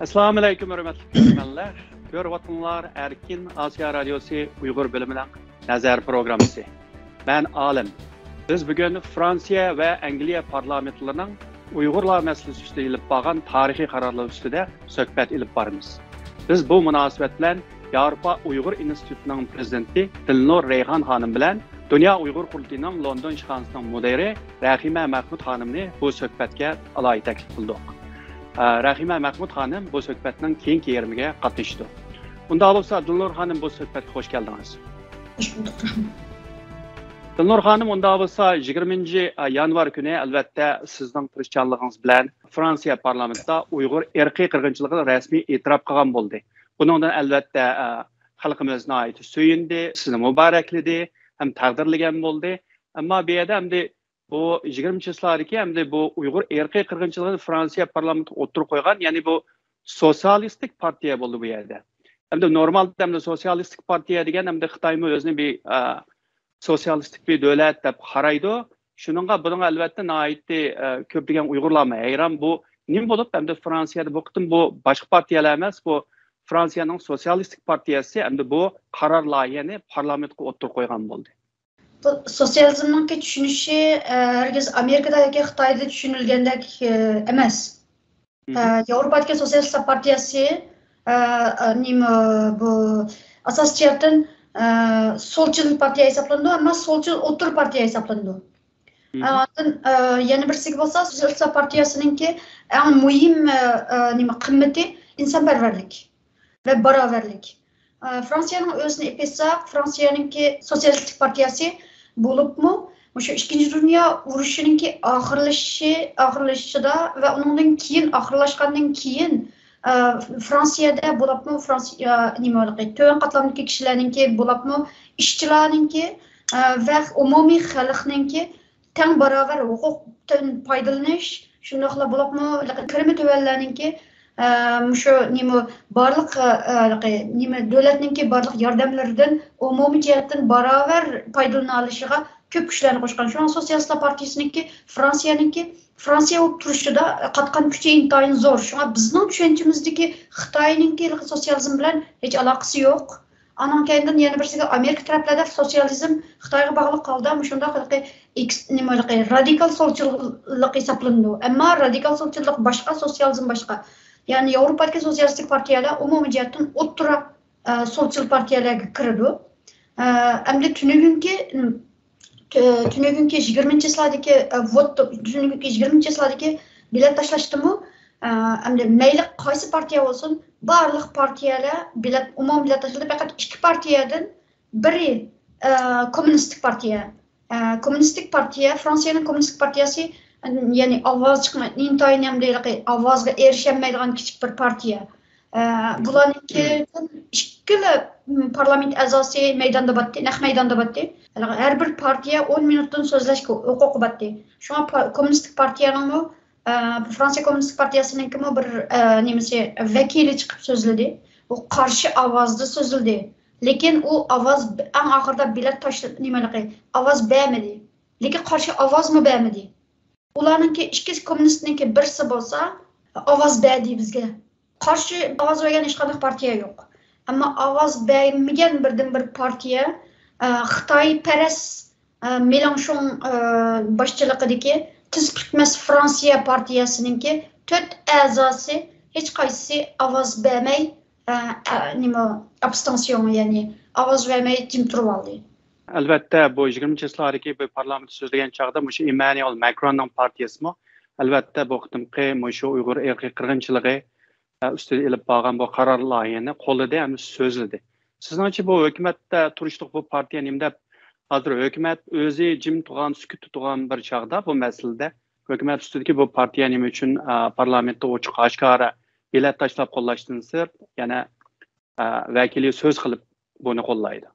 Assalomu alaykum hurmatli ko'rganlar. Ko'ryapsizlar Erkin Osiyo radiosi Uyg'ur bilimining nazar programmasi. Ben Alim. Biz bugun Fransiya va Angliya parlamentlarining Uyg'urlar masalasi ustida ilib borgan tarixiy qarorlar ustida suhbat ilib boramiz. Biz bu munosabat bilan Yevropa Uyg'ur institutining prezidenti Dilnur Rayhon xonim bilan Dünya Uyg'ur qurultiyining London ishxonasining mudiri Rahima Mahmud xonimni bu suhbatga alohida taklif qildik. Rahima Mahmud xonim bu suhbatning keyingi yerimiga qatnashdi. Unda bo'lsa Dilnur xonim bu suhbatga xush keldingiz. Hoş bulduk. Dilnur xonim, unda bo'lsa 20-yanvar kuni albatta sizning tirishchanligingiz bilan Fransiya parlamentida Uyg'ur irqiy qirg'inchiligini rasmiy e'tirof qilgan bo'ldi. Buningdan albatta xalqimiz nihoyat suyundi, sizni muborakladi, ham taqdirlagan bo'ldi. Ammo bu yerda hamda bu 20-chilardagi hamda bu Uyg'ur irqiy qirg'inchiligini Fransiya parlamenti o'tirib qo'ygan, ya'ni bu sotsialistik partiya bo'ldi bu yerda. Hamda normalda hamda sotsialistik partiya degan hamda Xitoymi o'zini bir sotsialistik bir davlat deb qaraydi. Shuningga buning albatta nihoyatda ko'plagan Uyg'urlar hayron, bu nima bo'lib hamda Fransiyada bu qitim bu boshqa partiyalar emas, bu Fransiyaning sotsialistik partiyasi hamda bu qaror loyihani parlamentga o'tirib qo'ygan bo'ldi. Bu sosyalizmning tushunishi herkes Amerikada yoki Xitoyda tushunilgandek emas. Yevropadagi sotsialist partiyasi bu asos jihatdan solchil partiya hisoblanadi, ammo solchil o'tir partiya hisoblanadi. Yana birisi bo'lsa sotsialist partiyasiningki eng muhim qimmati insonparvarlik ve baraverlik. Fransiya'nın özünü epeysak, Fransiya'nınki sosyalistik partiyası bulup mu? Şu 2. Dünya Uruşu'nunki ahırlaşıda ve onun kiyin, ahırlaşkanın kiyin Fransiya'da bulup mu? Fransiya, tövün katlamdaki kişilerinki bulup mu? İşçilerinki ve umumi xalqninki ten beraber hukuktan paydalanış, şunlarla bulup mu? Kırmı tövellerinki şu barlıq devletninki barlıq yardımlardan umumi cihatdan beraber paydalana alışıga köp güçlerini qo'shgan. Şu an Sosyalistlar Partiyasininki Fransiya olib turishida qatqan kuchi intayin zo'r. Şu an bizning tushunchamizdagi Xitoyninki sotsializm bilan hech aloqasi yo'q. Anan keyindan yana birisiga Amerika taraflarida sotsializm Xitoyga bog'liq qoldi. Shunda radikal solchilik hisoblanadi. Ammo radikal solchilik boshqa, sotsializm boshqa. Yani Avrupa'daki sosyalistik partiyalar umumi cihatdan o'ttira solchil partiyalarga kiradi. Hamda tunugünki 20-yillardagi bilet tashlashdimi? Hamda mayli qaysi partiya bo'lsin, barliq partiyalar bilet umum bilet tashladi. Faqat ikki partiyadan biri kommunistik partiya. Kommunistik partiya, Fransiyaning kommunistik partiyasi, yani ovoz chiqmaydi, intayin ham ovozga erishmaydigan kichik bir partiya. Bularniki ikkala parlament a'zosi maydonda botdi, naq maydonda botdi. Har bir partiya 10 minutdan so'zlashga huquqi botdi. Shunga kommunistik partiyaning Fransiya kommunistik partiyasininki bir nimasi vakili chiqib so'zladi. U qarshi ovozda so'zladi. Lekin u ovoz eng oxirida bilet tashlab ovoz bermadi. Lekin qarshi ovozmi bermadi. Ularninki ikki kommunistninki birisi bo'lsa ovoz berdi bizga. Qarshi ovoz bergan hech qanday partiya yo'q. Ammo ovoz bermagan birdan bir partiya Xitoy paras Mélenchon boshchiligidagi tiz tutmas Fransiya partiyasininki 4 a'zosi hech qaysi ovoz bermay abstensiyon, ya'ni ovoz bermay jim turib oldi. Albatta bu 20-yillardagi bu parlament so'zlagan chaqda mushu Emmanuel Macronning partiyasimi albatta bu qitimqi mushu Uyg'ur irqiy qirg'inchiligi ustida ilib borgan bu qaror loyihani qo'lida ham so'zladi. Sizningcha bu hukumatda turishliq bu partiya nima deb hozir hukumat o'zi jim turgan, sukut turgan bir chaqda bu masalada hukumat ustidagi bu partiya nima uchun parlamentda ochiq oshkora bilet tashlab qo'llashdan sir yana vakili so'z qilib buni qo'llaydi.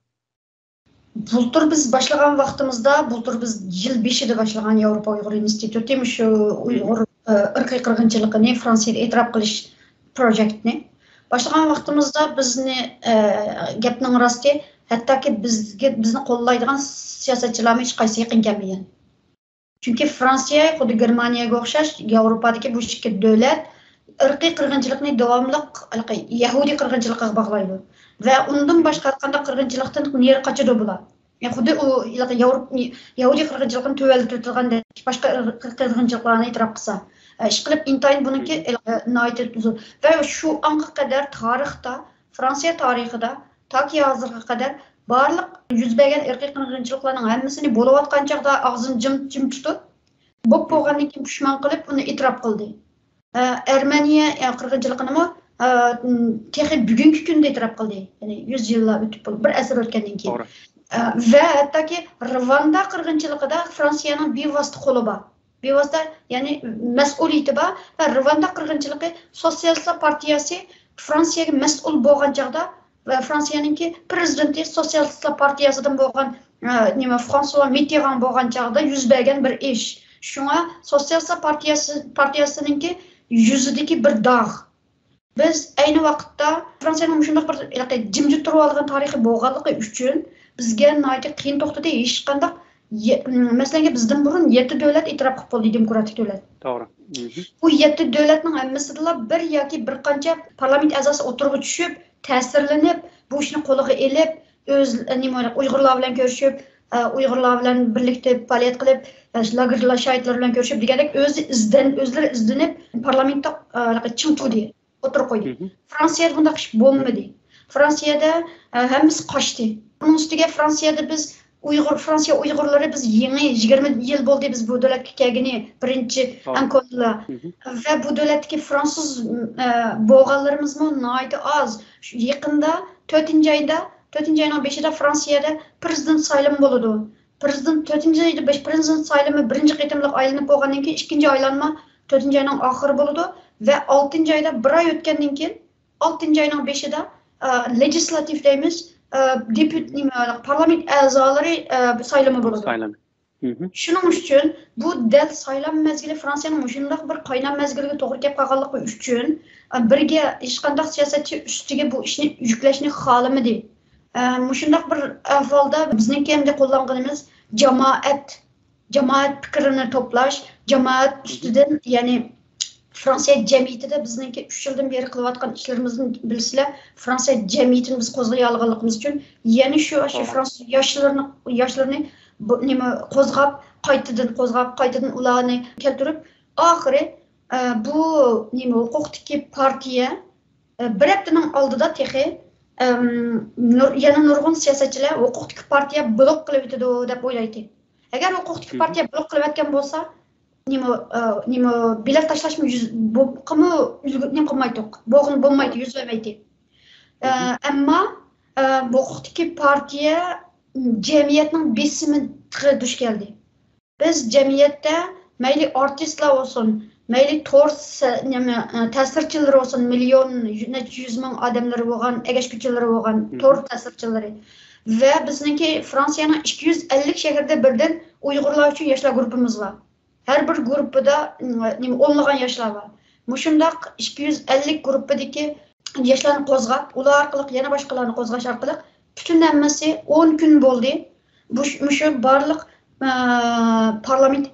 Bultur biz başlagan vaqtimizda, biz yıl 5'de başlagan Avrupa Uyghur İnstituti şu Uyghur irqiy qirg'inchiligini Fransiyada e'tirof qilish projektini başlagan vaqtimizda bizni gapning rosti, hattoki bizni qo'llaydigan siyosatchilarga hech qaysi yaqin kelmagan. Chunki Fransiya xuddi Germaniyaga o'xshash Yevropadagi bu ikki davlat irqiy qirg'inchilikni davomli Yahudi qirg'inchiligiga bog'laydi va undan boshqa qanday qirg'inchilikdan neri qochadi bular. Yani xuddi u Yahudi qirg'inchiligini tuvallatib turganda boshqa qirg'inchiliklarni e'tirof qilsa, ishqilib intayin buniki va shu anga qadar tarixda, Fransiya tarixida toki hozirga qadar barliq yuz bergan irqiy qirg'inchiliklarning hammasini bo'layotgan chaqda og'zini jim tutib, bo'lgandan keyin pushmon qilib uni e'tirof qildi. Ermeniya qirg'inchiligini texi bugungi kunda e'tirof qildi. Ya'ni 100 yillar o'tib bo'lib, bir asr o'tgandan keyin. Ve hattoki Rwanda qirg'inchiligida Fransiyaning bevosita qo'li bor. Bevosita, ya'ni mas'uliyati bor va Rwanda qirg'inchiligi Sotsialistlar partiyasi Fransiyaga mas'ul bo'lgan chaqda va Fransiyaningki prezidenti Sotsialistlar partiyasidan bo'lgan François Mitterrand bo'lgan chaqda yuz bergan bir ish. Shunga Sotsialistlar partiyasiningki yuzidagi bir dog'. Biz ayni vaqtda Fransiyaning shunday bir jimjit turib olgan tarixi bo'lganligi uchun bizga nayta qiyin to'xtadi hech qanday masalan bizdan burun 7 davlat e'tirof qilib bo'ldi demokratik davlat. To'g'ri. Bu 7 davlatning hammasida bir yoki bir qancha parlament a'zosi o'tirib tushib, ta'sirlanib, bu ishni qo'liga elib, o'z Uyg'urlar bilan ko'rishib, Uyg'urlar bilan birlikda faoliyat qilib, lagerlar shahidlar bilan ko'rishib degandek o'zlari izlanib parlamentda chim turdi, o'tirib qo'ydi. Fransiyada bunday ish bo'lmadi. Fransiyada hammasi qochdi. Bunun ustiga Fransiyada biz Fransiya Uyg'urlari biz yangi 20 yil bo'ldi biz bu davlatga kelgani birinchi ankonlar va bu davlatdagi fransuz bo'lganlarimizmi nihoyatda oz. Yaqinda 4-oyning 5-ida Fransiyada prezident saylami bo'ladi. Prezident 4-oyda prezident saylami birinchi qitimliq aylanib bo'lgandan keyin ikkinchi aylanma 4-oyning oxiri bo'ladi va 6-oyda bir oy o'tgandan keyin 6-oyning 5-ida legislativ deymiz parlament a'zolari saylami bo'ladi. Shuning uchun bu dal saylam mezgili Fransiyaning shunday bir qaynam mezgiliga to'g'ri kelib qolganligi uchun birga hech qanday siyosatchi ustiga bu ishni yuklashni xohlamadi. Shunday bir ahvolda bizningki hamda qo'llanganimiz jamoat fikrini to'plash, jamoat ustidan, ya'ni Fransiya jamiyatida bizningki 3 yildan beri qilayotgan ishlarimizni bilsizlar, Fransiya jamiyatini biz qo'zg'ay olganligimiz uchun yana shu Fransiya yoshlarni qo'zg'ab, qaytadan ularni keltirib, oxiri bu huquqdagi partiya bir haftaning oldida texi yana nurg'un siyosatchilar huquqdagi partiya blok qilib o'tadi deb o'ylaydi. Agar huquqdagi partiya blok qilib o'tgan bo'lsa, bilet tashlashmi qilmaydi, bo'lmaydi, yuz bermaydi. Ammo bu huquqdagi partiya jamiyatning besimiga duch keldi. Biz jamiyatda mayli artistlar bo'lsin, mayli ta'sirchilar bo'lsin, million, yuz ming odamlar bo'lgan, egashkuchilar bo'lgan, ta'sirchilari va bizningki Fransiyaning 250 shaharda birdan Uyg'urlar uchun yoshlar guruhimiz bor. Her bir grupda o'nlagan yoshlar bor. Mushundaq 250 guruhdagi yoshlarni qo'zg'ab, ular orqali yana boshqalarni qo'zg'ash orqali butun hammasi 10 kun bo'ldi. Bu barliq parlament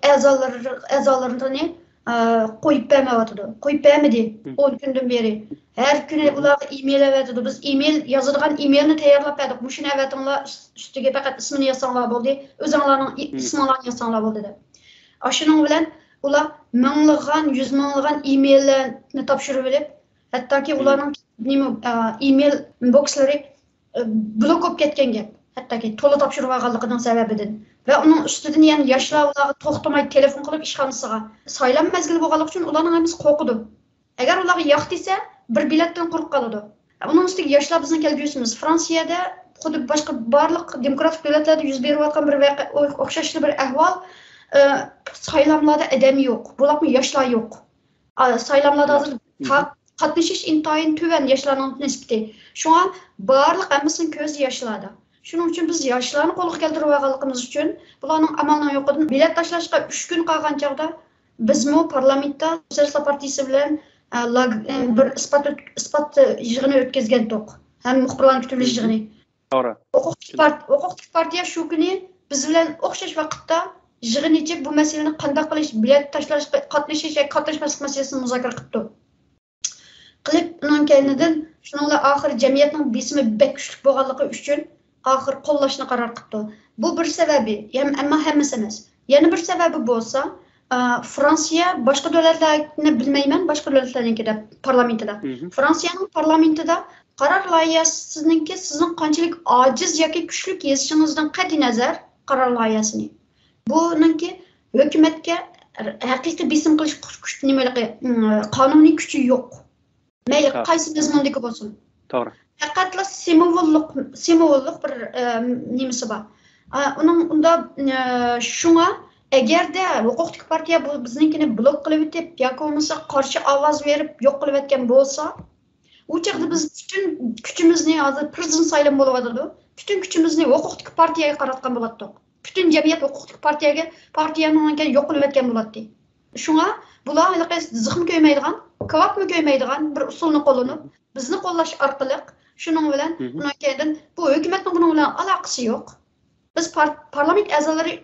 a'zolarini qo'yib bermadi 10 kundan beri. Her kuni ularga email avatadi. Biz email yozadigan emailni tayyorlab berdik. Mushuni avatinglar ustiga faqat ismini yozsanglar bo'ldi, o'zinglarning isminglarni yozsanglar bo'ldi deb. Aşının bilen ular minglagan, yüz minglagan emaillarni topshirib olib, hattoki ularning email boxlari blok bo'lib ketgan gap. Hattoki to'la topshirib olganligining sababidan va uning ustidan yana yoshlar ularga to'xtamay telefon qilib ishxonasiga saylam mezgili bo'lganligi uchun ularning hammasi qo'rqidi. Agar ularga yo'q desa, bir biletdan quruq qoladi. Uning ustiga yoshlar bizning kelgusimiz Fransiyada xuddi boshqa barliq demokratik davlatlarda yuz berayotgan bir o'xshashli bir ahvol. Saylamlarda adam yok. Bularning yoshlar yok. Saylamlarda hozir qatnashish intayin tuvan yoshlarning nisbati. Şu an barliq hammasini ko'zi yoshlarda. Shuning uchun biz yoshlarni qo'lga keltirib olganligimiz uchun bularning amaldan yo'qidan bilet tashlashga 3 kun qolgan chog'da bizmi parlamentda Sotsialistlar partiyasi bilan bir isbot yig'ini o'tkazgan to'q. Ham muxbirlarning kutilish yig'ini. To'g'ri. Huquqdagi partiya shu kuni biz bilan o'xshash vaqtda yig'in ichib bu masalani qanday qilish, bilet tashlashga qatnashish yoki qatnashmaslik masalasini muzokara qildi. qilib undan keyinidan shuningla oxiri jamiyatning besimi bek kuchli bo'lganligi uchun oxir qo'llashni qaror qildi. Bu bir sababi, ammo hammasi emas. Yana bir sababi bo'lsa, Fransiya boshqa davlatlarni bilmayman, boshqa davlatlarnikida parlamentida. Fransiyaning parlamentida qaror loyihasi sizning qanchalik ojiz yoki kuchli yezishingizdan qat'iy nazar qaror loyihasini. Buningki hukumatga haqiqiy bisim qilish qonuniy kuchi yo'q. Mayli qaysi mazmundagi bo'lsin. To'g'ri. Faqatla simvollik bir nimasi bor. Unda shunga agarda huquqli partiya bizninkini blok qilib o'tib yoki bo'lmasa qarshi ovoz berib yo'q qilib o'tgan bo'lsa, u chaqda biz bütün kuchimizni hozir prezident saylanib bo'lyapti. Bütün kuchimizni huquqli partiyaga qaratgan bo'lardik. Bütün jamiyat huquqli partiyaning yo'q qilib o'tgan bo'ladi. Shunga bular zixm ko'ymaydigan, kvapmi ko'ymaydigan bir usulni qo'llanib, bizni qo'llash orqali shuning bilan undan keyin bu hukumatning buning bilan aloqasi yo'q. Biz parlament a'zolari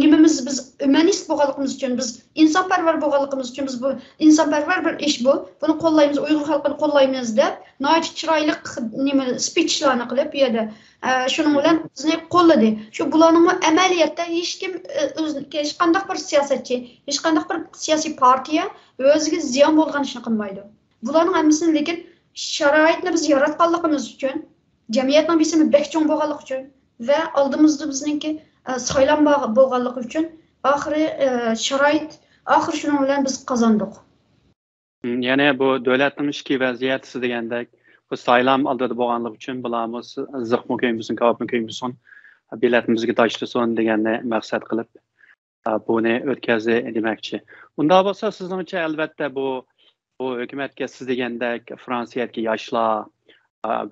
nimamiz biz humanist bo'lganligimiz uchun, biz insonparvar bo'lganligimiz uchun biz bu insonparvar bir ish bu. Buni qo'llaymiz, Uyg'ur xalqini qo'llaymiz deb, noyat chiroyli speechlarni qilib bu yerda shuning bilan bizni qo'lladi. Shu bularning amaliyotda hech kim hech qanday bir siyosatchi, hech qanday bir siyosiy partiya o'ziga ziyon bo'lgan ishni qilmaydi. Bularning hammasini lekin sharoitni biz yaratganligimiz uchun, jamiyatning bisimi bekchong bo'lganligi uchun va oldimizda bizningki saylan bo'lganligi uchun oxiri sharoit oxir shuning bilan biz qozondik. Ya'ni bu davlatning ichki vaziyati degandek bu saylan oldida bo'lganligi uchun bularimiz ziqmi ko'yimizin, kavapmi ko'yimizin biletimizga tashlasin deganni maqsad qilib buni o'tkazdi demoqchi. Unda bo'lsa sizningcha albatta bu hukumatga siz degandek Fransiyadagi yoshlar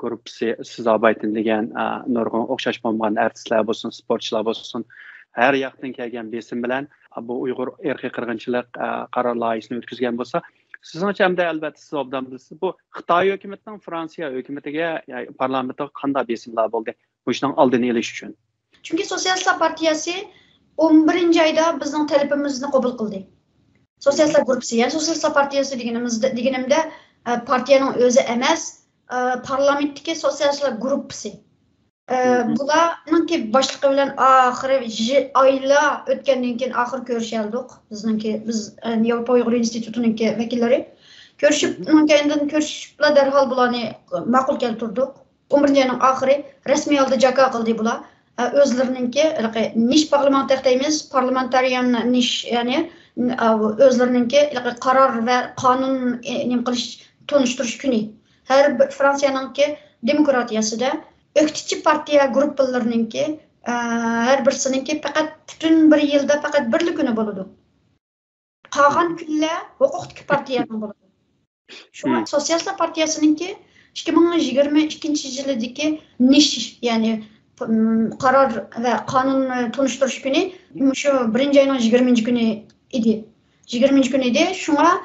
gruppasi siz abaytin degan nurg'un o'xshash bo'lgan artistlar bo'lsin, sportchilar bo'lsin, har yoqdan kelgan besim bilan bu Uyg'ur irqiy qirg'inchilik qaror loyihasini o'tkazgan bo'lsa, sizningcha hamda albatta siz obdan bilasiz, bu Xitoy hukumatining Fransiya hukumatiga parlamentda qanday besimlar bo'ldi bu ishning oldini olish uchun? Chunki Sotsialistlar partiyasi 11-oyda bizning talabimizni qabul qildi. Sotsialistlar gruppasi, ya'ni Sotsialistlar partiyasi deganimda partiyaning o'zi emas, parlamentdagi sotsialistlar gruppasi. Bularningki boshlig'i bilan oxiri oylar o'tgandan keyin oxir ko'rishaldik. Biz Yevropa Uyg'ur institutininki vakillari ko'rishib, undan ko'rishiblar darhol bularni ma'qul keltirdik. 11-oyning oxiri rasmiy holda jaka qildi bular. O'zlarininki nish parlamentariy deymiz, parlamentarian nish, ya'ni o'zlarininki qaror va qonun nim qilish tonishtirish kuni. Her Fransiya'nınki demokratiyasida öktici partiya gruppalarınınki her birisininki fakat bütün bir yılda fakat birlik günü buludu. Qalan günler huquqli partiyanın buludu. Şu Sosyalistlar partiyasınınki 2022 yıldaki niş yani karar ve kanun tanıştırış günü şu 1-ayın 20. günü idi. 20. günü idi. Şuna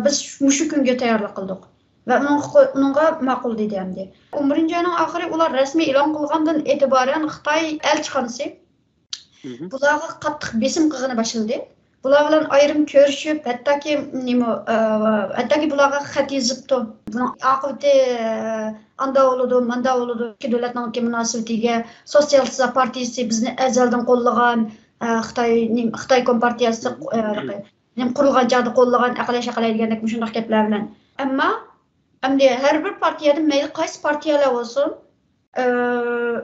biz şu günge tayyorlik qildik. Ve onunla ma'qul dedi hamdi. 11-oyning oxiri ular rasmiy e'lon qilgandan e'tiboran Xitoy elchixonasi bularga qattiq besim qilgani boshladi. Bular bilan ayrim ko'rishib, hattoki bularga xat yozibdi. Buning oqibati anda bo'ladi, manda bo'ladi. Ikki davlatning munosabatiga Sotsialistlar partiyasi bizni azaldan qo'llagan, Xitoy kompartiyasi qurilgan joyda qo'llagan aqlay degandek shunday gaplar bilan. Ammo her bir partiyada mayli qaysi partiyalar olsun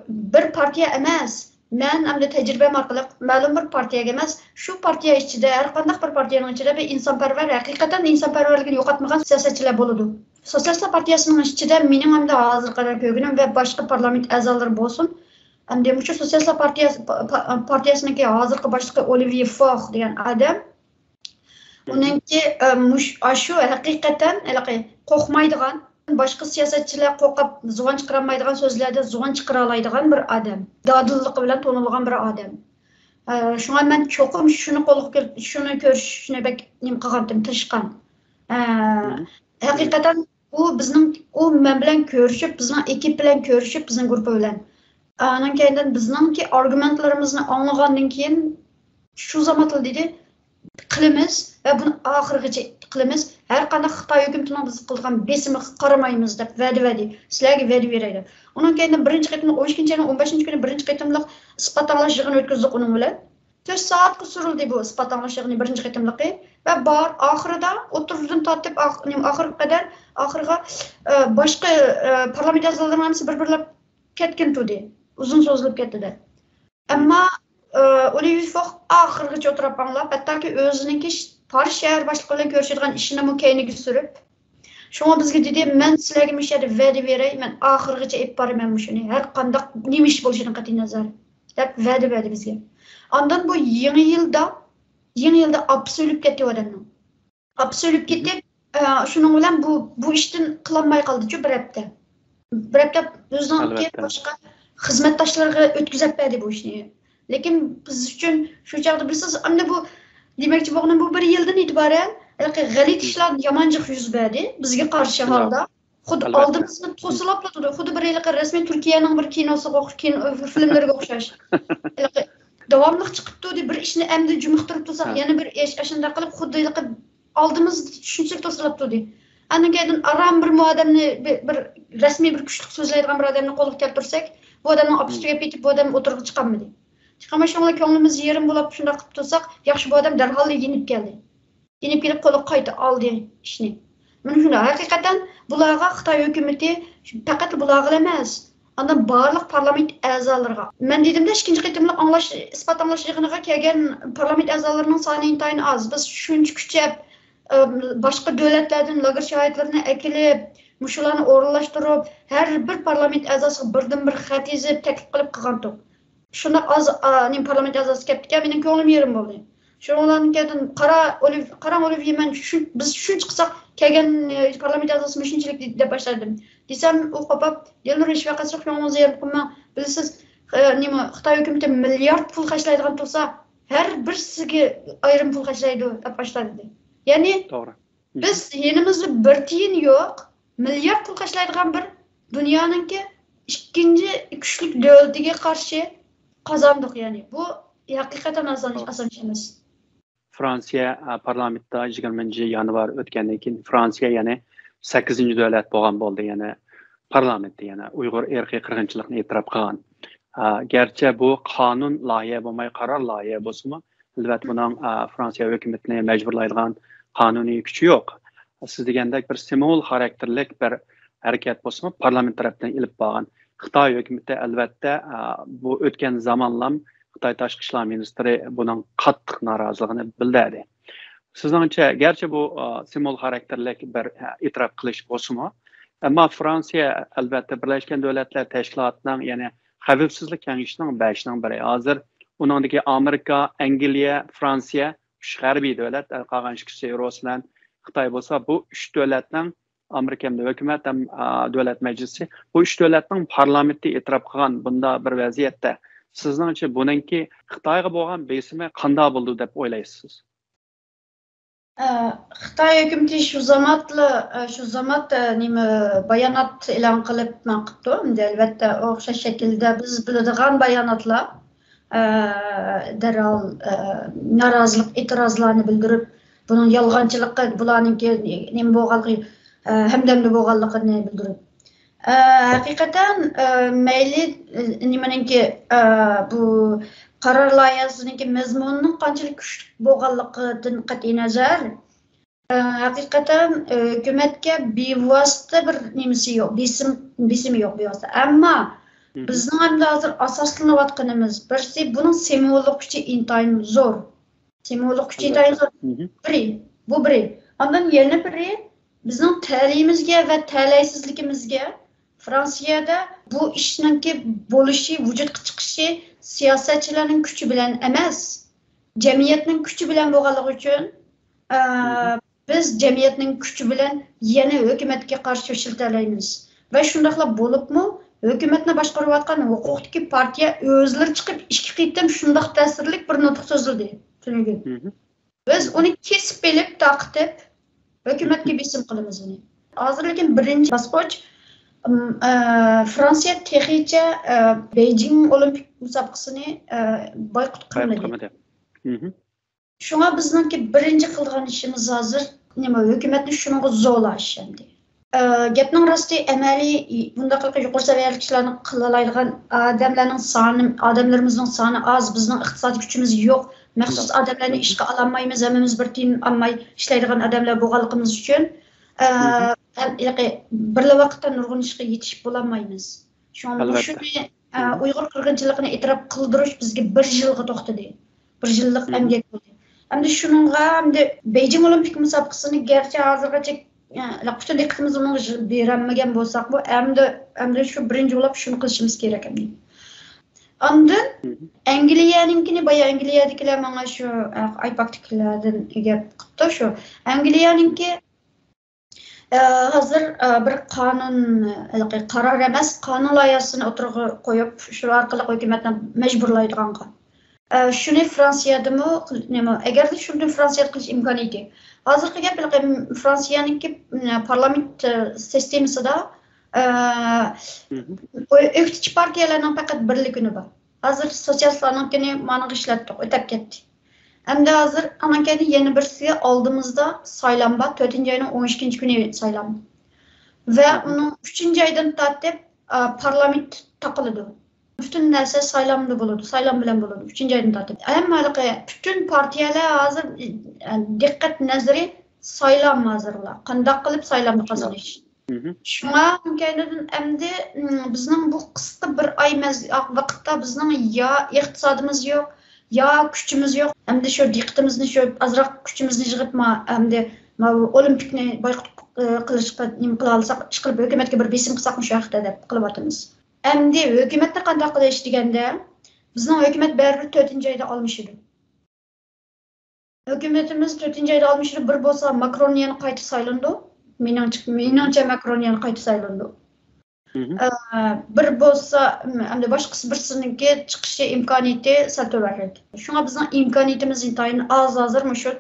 bir partiya emas. Men hamda tajribam orqali ma'lum bir partiyaga emas, shu partiya ichida har qanday bir partiyaning ichida bir insonparvar, haqiqatan insonparvarligini yo'qotmagan siyosatchilar bo'ladi. Sotsialistlar partiyasining ichida mening hamda hozir qadar ko'rganim va boshqa parlament a'zolari bo'lsin. Hamda shu Sotsialistlar partiyasiniki hozirgi boshlig'i Olivier Faure degan odam uningki shu haqiqatan qo'rqmaydigan, boshqa siyosatchilar qo'rqib zuvan chiqarmaydigan so'zlarda zuvan chiqara oladigan bir odam. Dadilligi bilan to'nilgan bir odam. Shunga men cho'qim shuni ko'rishni nim qilgandim, tirishgan. Haqiqatan u men bilan ko'rishib, bizning ekip bilan ko'rishib, bizning guruh bilan. Andan keyin bizningki argumentlarimizni anglagandan keyin shu zamotil dedi, qilamiz va buni oxirigacha qilamiz. Har qanday Xitoy hukumatining biz qilgan besimiga qaramaymiz deb va'da sizlarga va'da beraydi. Undan keyin birinchi qitimliq 12-yilning 15-kuni birinchi qitimliq isbotlash yig'ini o'tkazdik uning bilan. 4 soatga surildi bu isbotlash yig'ini birinchi qitimliqi va bor oxirida o'tirishdan tortib oxiriga qadar oxiriga boshqa parlament a'zolarining hamsi bir-birlab ketgan tudi. Uzun so'zlab ketdi. Ammo Olivier Faure oxirigacha o'tirib anglab, hattoki o'zininki Paris shahar boshlig'i bilan ko'rishadigan ishini mu keyniga surib, shunga bizga dedi, men sizlarga mishada va'da beray, men oxirigacha olib boraman shuni. Har qanday nima ish bo'lishidan qat'iy nazar deb va'da berdi bizga. Ondan bu yangi yilda absolut ketdi odamning. Absolut ketdi. Shuning bilan bu ishdan qilolmay qoldi-ku bir hafta. Bir hafta o'zining boshqa xizmatdoshlariga o'tkazib berdi bu ishni. Lekin biz uchun shu chaqda bilasiz, endi bu demakchi bo'lgan bu bir yildan e'tiboran g'alit ishlar yomonchiq yuz berdi bizga qarshi holda. Xuddi oldimizni to'silib turdi. Xuddi bir yilga rasmiy Turkiyaning bir kinosiga filmlariga o'xshash. Davomli chiqib turdi, bir ishni endi jumuqtirib tursak, yana bir ish ashunda qilib xuddi oldimiz shunchalik to'silib turdi. Andan keyin aram bir odamni bir rasmiy bir kuchli so'zlaydigan bir odamni qo'lga keltirsak, bu odamning ofistiga ketib, bu odam o'tirib chiqolmadi. Chiqamashonlar ko'nglimiz yerim bo'lib shunda qilib tursak, yaxshi bu odam darhol yenib keldi. Yenib kelib qo'li qayta oldi ishni. Mana shunda haqiqatan bularga Xitoy hukumatı faqat bularga emas, andan barliq parlament a'zolariga. Men dedim-da, ikkinchi qitimliq anglash, isbot anglash yig'iniga kelgan parlament a'zolarining soni intayin oz. Biz shuncha kuchab boshqa davlatlardan lager shohidlarini akilib, mushularni o'rinlashtirib, har bir parlament a'zosiga birdan-bir xat yozib taklif qilib qilgandik. Shunda az parlament a'zosi kelibdi, mening ko'nglim yerim bo'ldi. Shundan keyin qarang Olivier, men biz shuncha qilsak kelgan parlament a'zosi shunchalik deb boshladim. Desam, u qopab, "Yilni ish vaqasi ko'nglingiz yerim qilma. Bilasiz, Xitoy hukumati milliard pul xarjlaydigan bo'lsa, har birisiga ayrim pul xarjlaydi" deb boshladi. Ya'ni to'g'ri. Biz yenimizda bir tiyin yo'q, milliard pul xarjlaydigan bir dunyoninki ikkinchi kuchli davlatiga qarshi qozondik, ya'ni bu haqiqatan oson ish emas. Fransiya parlamentda 20-yanvar o'tgandan keyin Fransiya yana 8-davlat bo'lgan bo'ldi, yana parlamentda yana Uyg'ur irqiy qirg'inchilikni e'tirof qilgan. Garchi bu qonun loyiha bo'lmay qaror loyiha bo'lsa-mu, albatta buning Fransiya hukumatini majburlaydigan qonuniy kuchi yo'q. Siz degandek bir simvol xarakterlik bir harakat bo'lsa-mu, parlament tarafdan ilib bo'lgan. Xitoy hukumati albatta bu o'tgan zamonlam Xitoy tashqi ishlar ministri buning qattiq noroziligini bildirdi. Sizningcha, garchi bu simvol xarakterlik bir e'tirof qilish bo'lsa-mu, ammo Fransiya albatta Birlashgan Davlatlar Tashkilotining, ya'ni Xavfsizlik kengashining 5ning biri. Hozir uningdagi Amerika, Angliya, Fransiya, 3 g'arbiy davlat, qolgan ikkisi Ruslan, Xitoy bo'lsa, bu 3 davlatning Amerika hukumat ham davlat majlisi bu 3 davlatning parlamenti e'tirof qilgan bunda bir vaziyatda sizningcha buningki Xitoyga bo'lgan besimi qanday bo'ldi deb o'ylaysiz? Xitoy hukumati shu zamonda nima bayonot e'lon qilib maqtdi. Albatta o'xshash shaklda biz biladigan bayonotlar darhol norozilik, e'tirozlarni bildirib, buning yolg'onchiligi, bularningki nima bo'lganligi hamdamda bo'lganligini bildirib. Haqiqatan mayli nimaningki bu qaror loyihasiningki mazmunining qanchalik kuchli bo'lganligidan qat'iy nazar, haqiqatan hukumatga bevosita bir nimasi yo'q, besimi yo'q bevosita. Ammo bizning hamda hozir asoslanayotganimiz birsi buning simvollik kuchi intayin zo'r. Simvollik kuchi intayin zo'r. Biri. Ondan yana biri bizning ta'limimizga va ta'laysizligimizga Fransiyada bu ishninki bo'lishi, vujudga chiqishi siyosatchilarning kuchi bilan emas, jamiyatning kuchi bilan bo'lganligi uchun biz jamiyatning kuchi bilan yana hukumatga qarshi shiltalaymiz. Va shundaqla bo'libmi, hukumatni boshqarayotgan huquqdagi partiya o'zlari chiqib ikki qitim shundaq ta'sirli bir nutq so'zladi. Biz uni kesib belib taqtib hukumatga besim qilamiz uni. Hozir lekin birinchi bosqich Fransiya texicha Beijing olimpik musobaqasini boykot qilmadi. Şuna bizningki birinci qilgan işimiz hazır nima hukumatni shunga zo'lash endi. Gapning rosti amaliy bundaqa yuqori saviyali kishilarni qilalaydigan odamlarimizning soni az, bizning iqtisodiy kuchimiz yo'q. Maxsus odamlarni ishga ololmaymiz, hammamiz bir tiyin olmay ishlaydigan odamlar bo'lganligimiz uchun bir vaqtda nurg'un ishga yetishib bo'lolmaymiz. Shuni Uyg'ur qirg'inchiligini e'tirof qildirish bizga 1 yilga to'xtadi. 1 yillik emgak bo'ldi. Hamda shuningga hamda Beijing Olimpik musobaqasini garchi hozirgacha bütün diqqatimizni unga beramagan bo'lsak bu hamda shu birinchi bo'lib shuni qilishimiz kerak endi. Ondan Angliyaninkini boya Angliyadagilar menga shu aypaktikilardan gap qildi shu. Angliyaninki hozir bir qonun qaror emas, qonun loyihasini o'tirg'i qo'yib shu orqali hukumatni majburlaydiganqa. Shuni Fransiyadami, agar shuni Fransiyada qilish imkoniyati. Hozirgi gap Fransiyaningki parlament sistemasida o'qituvchi partiyalarning faqat birligini bor. Hozir sotsialistlarninkini mana ishlatdik, o'tib ketdi. Hamda hozir anankani yana birisi oldimizda saylam bor, 4-oyning 12-kuni saylam. Va uni 3-oydan tortib parlament taqiladi. Bütün narsa saylamda bo'ladi, saylam bilan bo'ladi, 3-oydan tortib. Hamma bütün partiyalar hozir diqqat nazari saylam hozirlar. Qanday qilib saylamni qozonish. Shunga mumkindan endi bizning bu qisqa bir oy vaqtda bizning ya iqtisodimiz yo'q, ya kuchimiz yo'q. Endi shu diqqatimizni shu azroq kuchimizni yig'ibma endi olimpikni boyqut qilishga nima qila olsak, ish qilib hukumatga bir besim qilsak shu haqda deb qilyapmiz. Endi hukumatni qanday qilish deganda bizning hukumat baribir 4-oyda olmish edi. Hukumatimiz 4-oyda olmish edi, bir bo'lsa Makron yana qayta saylandi. Meningcha Makron yana qayta saylandi. Bir bo'lsa endi boshqasi birsiniki chiqishi imkoniyati satovarlik. Shunga bizning imkoniyatimiz intayin az hozir shu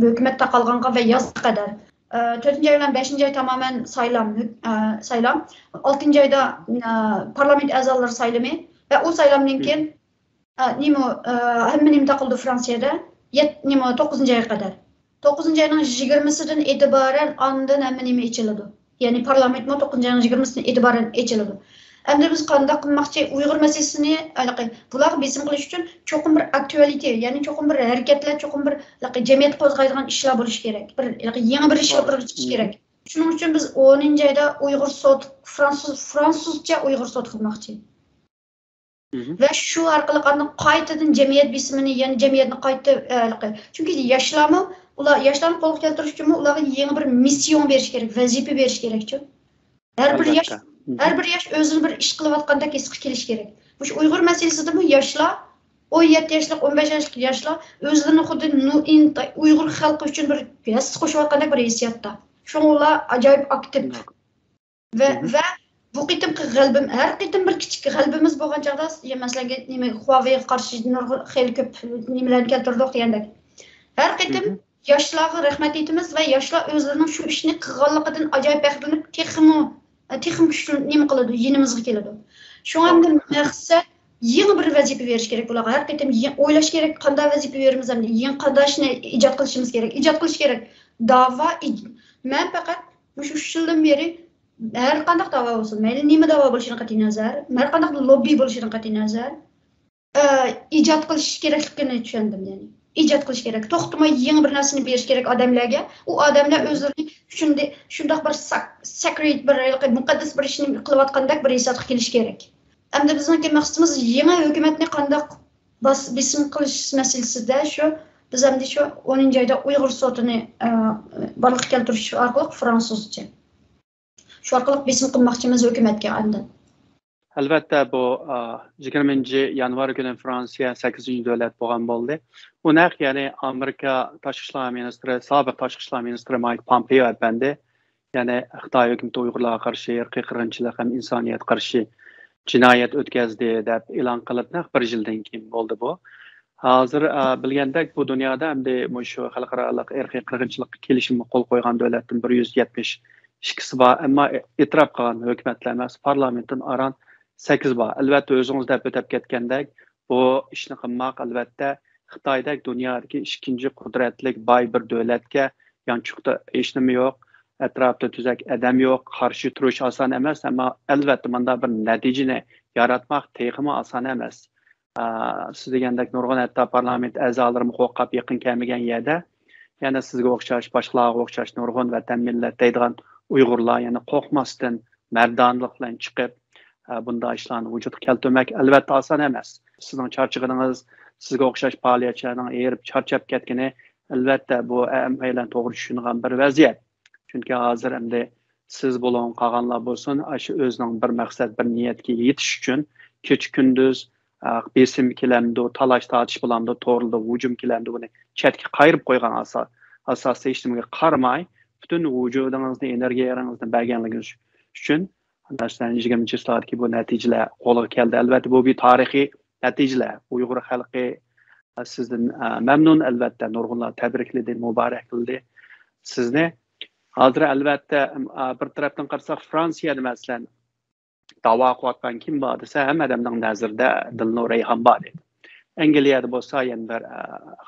hukumatda qolganga va yoz qadar 4-oy bilan 5-oy tamamen saylam. 6-oyda parlament a'zolari saylami va u saylamdan keyin hamma nima taqildi Fransiyada 9-oyga qadar. 9-oyning 20-sidan e'tiboran ondan hamma nima ichiladi. Ya'ni parlament 9-oyning 20-sidan e'tiboran ichiladi. Endi biz qanday qilmoqchi Uyg'ur masalasini bular besim qilish uchun cho'qim bir aktualite, ya'ni cho'qim bir harakatlar, cho'qim bir jamiyat qo'zg'aydigan ishlar bo'lish kerak. Bir yangi bir ishlar qilib chiqish kerak. Shuning uchun biz 10-oyda Uyg'ur sot, fransuzcha Uyg'ur sot qilmoqchi. Va shu orqali qaytadan jamiyat besimini, ya'ni jamiyatni qayta chunki yoshlarni qo'lga keltirish uchun ularga yangi bir mission berish kerak, vazifa berish kerak-ku. Her bir yaş o'zini bir ish qilayotganda kesib kelish kerak. Bu Uyg'ur masalasida bu yoshlar 17 yoshlik, 15 yoshlik yoshlar o'zlarini xuddi Uyg'ur xalqi uchun bir hissa qo'shayotganda bir hissiyatda. Shunlar ajoyib aktiv. Va bu qitimki g'albim, har qitim bir kichik g'albimiz bo'lgan chog'da, masalan, Huawei'ga qarshi xeyli ko'p nimalarni keltirdik degandek. Har qitim yoshlarga rahmat aytamiz va yoshlar o'zlarining shu ishni qilganligidan ajoyib faxrlanib, texnik kuchli nima qiladi, yinimizga keladi. Shunga maqsad yangi bir vazifa berish kerak bularga. Har qitim o'ylash kerak, qanday vazifa beramiz, yangi qanday ishni ijod qilishimiz kerak. Ijod qilish kerak. Da'vo, men faqat shu 3 yildan beri har qanday da'vo bo'lsin, mayli nima da'vo bo'lishidan qat'iy nazar, har qanday lobby bo'lishidan qat'iy nazar, ijod qilish kerakligini tushundim, ya'ni. İcat qilish kerak. To'xtamay yangi bir narsani berish kerak odamlarga. U odamlar o'zlarining shunday bir sacred bir muqaddas bir ishni qilayotgandek bir hissiyotga kelish kerak. Endi bizning maqsadimiz yangi hukumatni qanday besim qilish masalasida shu biz endi shu 10-oyda Uyg'ur sotini barliqqa keltirish orqali fransuzcha. Shu orqali besim qilmoqchimiz hukumatga endi. Albatta bu 20 yanvar günü Fransiya 8-ci dövlət bo'lgan bo'ldi. Bu naq ya'ni Amerika tashqi ishlar ministri, sobiq tashqi ishlar ministri Mike Pompeo efendi, ya'ni Xitoy hukumati Uyg'urlarga qarshi irqiy qirg'inchilik ham insoniyatga qarshi jinoyat o'tkazdi deb e'lon qilib, naq 1 yildan keyin bo'ldi bu. Hozir bilgandek bu dunyoda hamda shu xalqaro irqiy qirg'inchilikka kelishimga qo'l qo'ygan davlatdan 172 bor, ammo e'tirof qilgan hukumatlar emas, parlamentdan aran 8 bor. Albatta o'zingiz deb o'tib ketgandek, bu ishni qilmoq albatta Xitoydek dunyodagi ikkinchi qudratli boy bir davlatga yanchuqda hech nima yo'q, atrofda tuzak odam yo'q, qarshi turish oson emas, ammo albatta bunda bir natijani yaratmoq texmi oson emas. Siz degandek nurg'un hatto parlament a'zolarimi qo'rqib yaqin kelmagan yerda yana sizga o'xshash, boshqalarga o'xshash nurg'un vatan millat deydigan Uyg'urlar yana qo'rqmasdan mardonlik bilan chiqib bunday ishlarni vujudga keltirmak albatta oson emas. Sizning charchig'ingiz, sizga o'xshash faoliyatchilarning erib charchab ketgani albatta bu hammalar to'g'ri tushungan bir vaziyat. Chunki hozir endi siz bo'lin, qolganlar bo'lsin, shu o'zining bir maqsad, bir niyatga yetish uchun kecha kunduz besim kilamdi, talash tortish bilan to'g'rildi, hujum kilamdi, buni chetga qayirib qo'ygan asosda hech nimaga qaramay, butun vujudingizni, energiyangizni berganligingiz uchun 20 yillardagi bu natijalar qo'lga keldi. Albatta bu bir tarixiy natijalar. Uyg'ur xalqi sizdan mamnun, albatta nurg'unlar tabrikladi, muborak qildi sizni. Hozir albatta bir tarafdan qarasak Fransiyada masalan da'vo qilayotgan kim bor desa, hamma odamning nazarida Dilnur Rayhon bor edi. Angliyada bo'lsa yana bir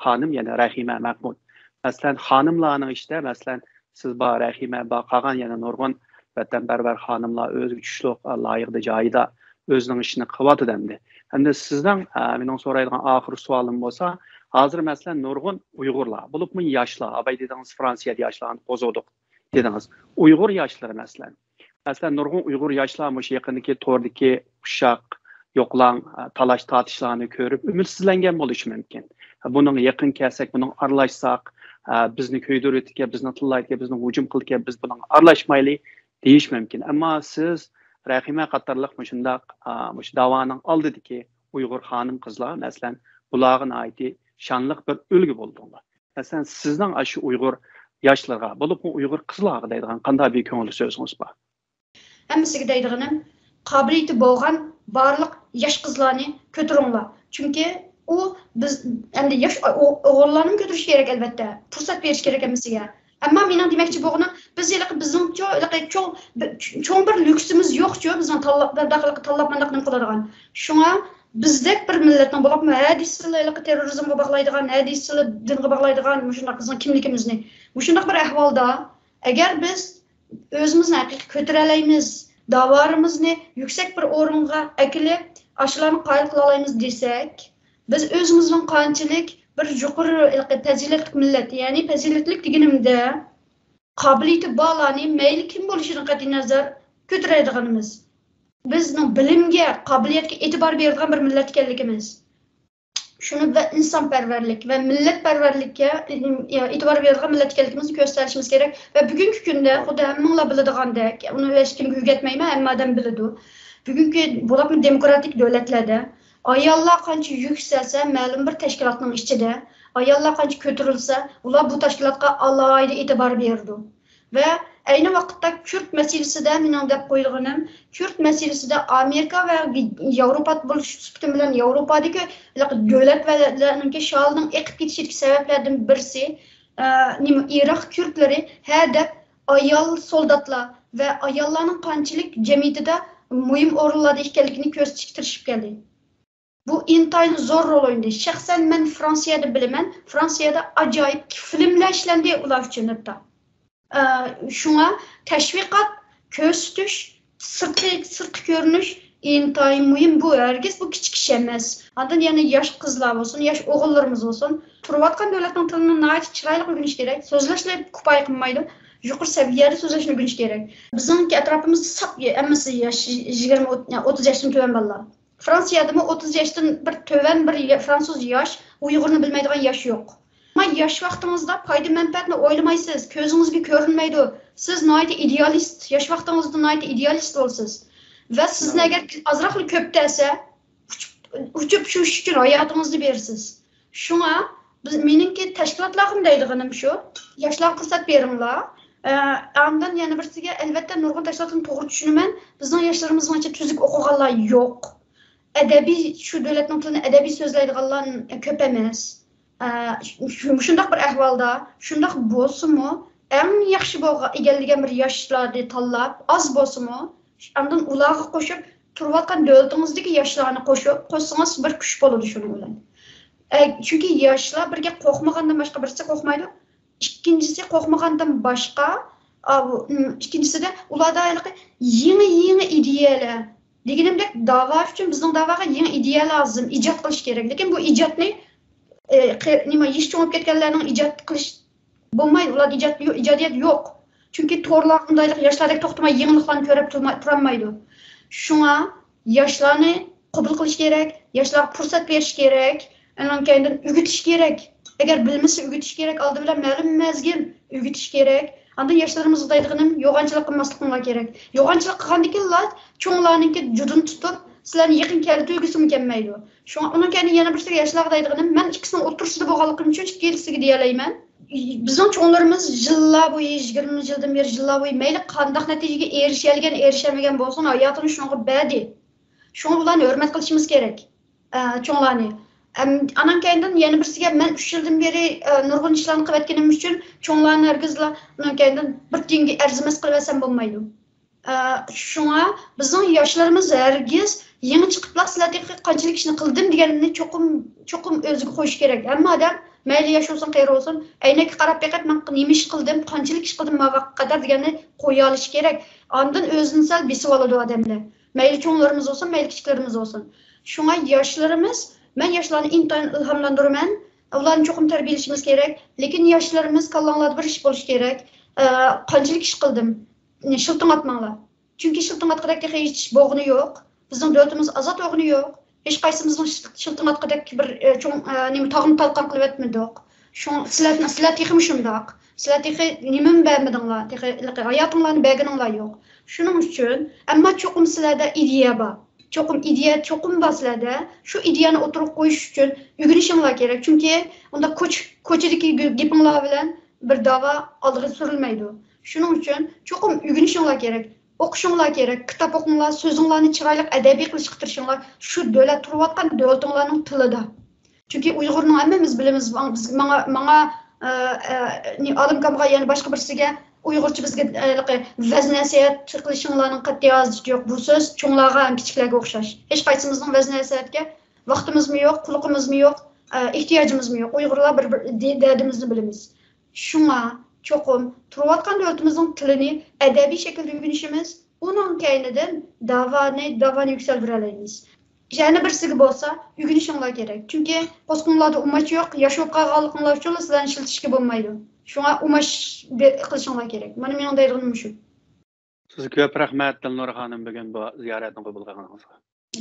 xonim, yana Rahima Mahmud. Masalan, xonimlarning ishida, masalan, siz bor Rahima bor, qolgan yana nurg'un vatanparvar xonimlar o'z kuchli loyiqda joyida o'zining ishini qilyapti endi. Endi sizdan mening so'raydigan oxirgi savolim bo'lsa, hozir masalan nurg'un Uyg'urlar, bo'libmi yoshlar, abay dedingiz Fransiyada yoshlarni qo'zg'adik dedingiz. Uyg'ur yoshlari masalan nurg'un Uyg'ur yoshlar mush yaqindagi to'rdagi ushaq yo'qlang talash tortishlarni ko'rib umidsizlangan bo'lishi mumkin. Buning yaqin kelsak, buning aralashsak, bizni ko'ydirishga, bizni tillayga, bizni hujum qilishga biz buning aralashmayli deyish mumkin. Ammo siz Rahima qatorliq shundoq mush da'voning oldidagi Uyg'ur xonim qizlar masalan bularga aytdi shonliq bir ulgu bo'ldinglar. Masalan sizning shu Uyg'ur yoshlarga, bo'libmi Uyg'ur qizlarga deydigan qanday bir ko'ngil so'zingiz bor? Hammasiga deydiganim, qobiliyati bo'lgan barliq yosh qizlarni ko'taringlar. Chunki u biz endi yosh o'g'illarni ko'tarish kerak albatta. Fursat berish kerak hammasiga. Ammo mening demoqchi bo'lganim, biz bizning cho'ng bir lyuksimiz yo'q-ku, bizning tanlab mandaqni qiladigan. Shunga bizdek bir millatning bo'libmi, hadislarga terrorizmga bog'laydigan, hadislar dinga bog'laydigan shunday bizning kimligimizni. Bu shunday bir ahvolda agar biz o'zimizni haqiqiy ko'tara olamiz, da'vorimizni yuksak bir o'ringa akilib, ashlarni qoyil qila olamiz desak, biz o'zimizning qanchalik bir yuqori fazilatli millat, ya'ni fazilatli deganimda qobiliyati bolaning mayli kim bo'lishidan qat'iy nazar ko'taradiganimiz. Bizning bilimga, qobiliyatga e'tibor beradigan bir millat ekanligimiz. Shuni va insonparvarlik va millatparvarlikka e'tibor beradigan millat ekanligimizni ko'rsatishimiz kerak va bugungi kunda xuddi hammanglar biladigandek, uni hech kimga o'rgatmayman, hamma odam biladi. Bugungi bo'lib demokratik davlatlarda ayollar qancha yuksalsa, ma'lum bir tashkilotning ichida, ayollar qancha ko'tarilsa, ular bu tashkilotga alohida e'tibor berdi. Va ayni vaqtda Kurd masalasida mening deb qo'yganim, Kurd masalasida Amerika va Yevropa bo'lish sifati bilan Yevropadagi davlatlarning sholning eqib ketishiga sabablardan birisi Iroq Kurdlari hadab ayol soldatlar va ayollarning qanchalik jamiyatida muhim o'rinlarda ekanligini ko'rsatishga tirishib keldi. Bu intayin zo'r rol o'ynaydi. Shaxsan men Fransiyada bilaman. Fransiyada ajoyib filmlar ishlandi ular uchun hatto. Shunga tashviqot, ko'rsatish, sirtqi ko'rinish intayin muhim bu. Herkes bu kichik ish emas. Adan yana yosh qizlar bo'lsin, yosh o'g'illarimiz bo'lsin, turayotgan davlatning tilini nihoyat chiroyli o'rganish kerak. So'zlashlar ko'pay qilmaydi. Yuqori saviyada so'zlashni o'rganish kerak. Bizning atrofimizda sap hammasi yosh 20-30 yoshdan tuvan bolalar. Fransiyada 30 yoshdan bir tuvan bir fransuz yosh, Uyg'urni bilmaydigan yosh yo'q. Ama yosh vaqtingizda foyda manfaatni o'ylamaysiz, ko'zingizga ko'rinmaydi. Siz nihoyat idealist, yosh vaqtingizda nihoyat idealist bo'lsiz. Va sizni agar ozroq ko'p desa, uchib shu uchun hayotingizni bersiz. Shunga biz meningki tashkilotlarim deydiganim shu, yoshlarga fursat beringlar. Ondan yana birisiga albatta nurg'un tashkilotni to'g'ri tushunaman. Bizning yoshlarimizgacha tuzuk o'qiganlar yo'q. Adabiy shu davlatning tilini adabiy so'zlaydiganlar ko'p emas. Shundoq bir ahvolda, shundoq bo'lsa-mu, eng yaxshi bo'lgan egallagan bir yoshlarni tanlab, oz bo'lsa-mu, ondan ularga qo'shib, turayotgan davlatingizdagi yoshlarni qo'shib qo'ysangiz bir kuch bo'ladi shuning bilan. Çünkü yaşlar birga qo'rqmagandan boshqa birisi qo'rqmaydi. İkincisi qo'rqmagandan boshqa, ikkinchisi de ularda yangi ideyalar. Deganimdek da'vo uchun bizning da'voga yangi ideya lazım, ijod qilish kerak. Lekin bu ijodni nima ish cho'ngib ketganlarning ijod qilish bo'lmaydi. Ular ijodiyat yo'q. Chunki to'rlardagi yoshlardek to'xtamay yangiliklarni ko'rib turolmaydi. Shunga yoshlarni qabul qilish kerak, yoshlarga fursat berish kerak. Ondan keyin o'g'itish kerak. Agar bilmasa o'g'itish kerak, oldi bilan ma'lum mezgil o'g'itish kerak. Anda yoshlarimiz deydiganim yo'g'onchilik qilmasliklar kerak. Yo'g'onchilik qilgandan keyin cho'nglarniki judun tutib, sizlarni yaqin kelib o'g'isi kelmaydi. Shunga undan keyin yana birisiga yoshlarga deydiganim, men ikkisining o'rtasida bo'lganligim uchun ikkisiga deyalayman. Bizning cho'nglarimiz yillar bo'yi 20 yildan beri yillar bo'yi mayli qanday natijaga erishmagan bo'lsin, hayotini shunga badi. Shunga ularni hurmat qilishimiz kerak. Cho'nglarni. Anan keyin yana birisiga men 3 yildan beri nurg'un ishlarni qilayotganim uchun cho'nglarni hargizlar undan keyin bir tiyinga arzimas qilaversam bo'lmaydi. Shunga bizning yoshlarimiz hargiz yangi chiqiblar sizlarga qanchalik ishni qildim deganini cho'qim o'ziga qo'yish kerak. Hamma odam mayli yosh olsin, qari olsin, aynakka qarab beqat men nima ish qildim, qanchalik ish qildim ma vaqt qadar deganini qo'ya olish kerak. Ondan o'zini sal besib oladi odamlar. Mayli cho'nglarimiz olsin, mayli kichiklarimiz olsin. Shunga yoshlarimiz, men yoshlarni intayin ilhomlantiraman. Ularni cho'qim tarbiyalashimiz kerak. Lekin yoshlarimiz kallanglarda bir ish bo'lish kerak. Qanchalik ish qildim? Shilting atmanglar. Chunki shilting atqidek hech bo'g'ni yo'q. Bizning davlatimiz ozod o'g'ni yo'q. Hech qaysimizning shilting atqidek bir nima tog'ni talqon qilib o'tmadik. Sizlar texim shundoq. Sizlar texi nima bilmadinglar? Texi hayotinglarni berganinglar yo'q. Shuning uchun, ammo cho'qim sizlarda ideya bor. Cho'qim bor sizlarda. Shu ideyani o'tirib qo'yish uchun o'rganishinglar kerak. Chunki unda ko'chadagi gapinglar bilan bir da'vo oldiga surilmaydi. Shuning uchun cho'qim o'rganishinglar kerak. O'qishinglar kerak, kitob o'qinglar, so'zinglarni chiroyli adabiy qilish qitirishinglar shu davlat turayotgan davlatinglarning tilida. Chunki Uyg'urni hammamiz bilamiz, menga olim kamga yana boshqa birisiga Uyg'urcha bizga vazn nasihat qilishinglarning qat'iy yozilishi yo'q. Bu so'z cho'nglarga ham kichiklarga o'xshash. Hech qaysimizning vazn nasihatga vaqtimizmi yo'q, qulluqimizmi yo'q, ehtiyojimizmi yo'q. Uyg'urlar bir dardimizni bilamiz. Shunga cho'qim turayotgan davlatimizning tilini adabiy shaklda o'rganishimiz, uning kaynidan da'voni yuksaltira olamiz. Yana birisiga bo'lsa, o'rganishinglar kerak. Chunki qo'sqinlarda umash yo'q, yashab qolganliginglar uchun sizlarni ishlatishga bo'lmaydi. Shunga umash qilishinglar kerak. Mana mening deydiganim shu. Sizga ko'p rahmat Dilnur xonim bugun bu ziyoratni qabul qilganingizga.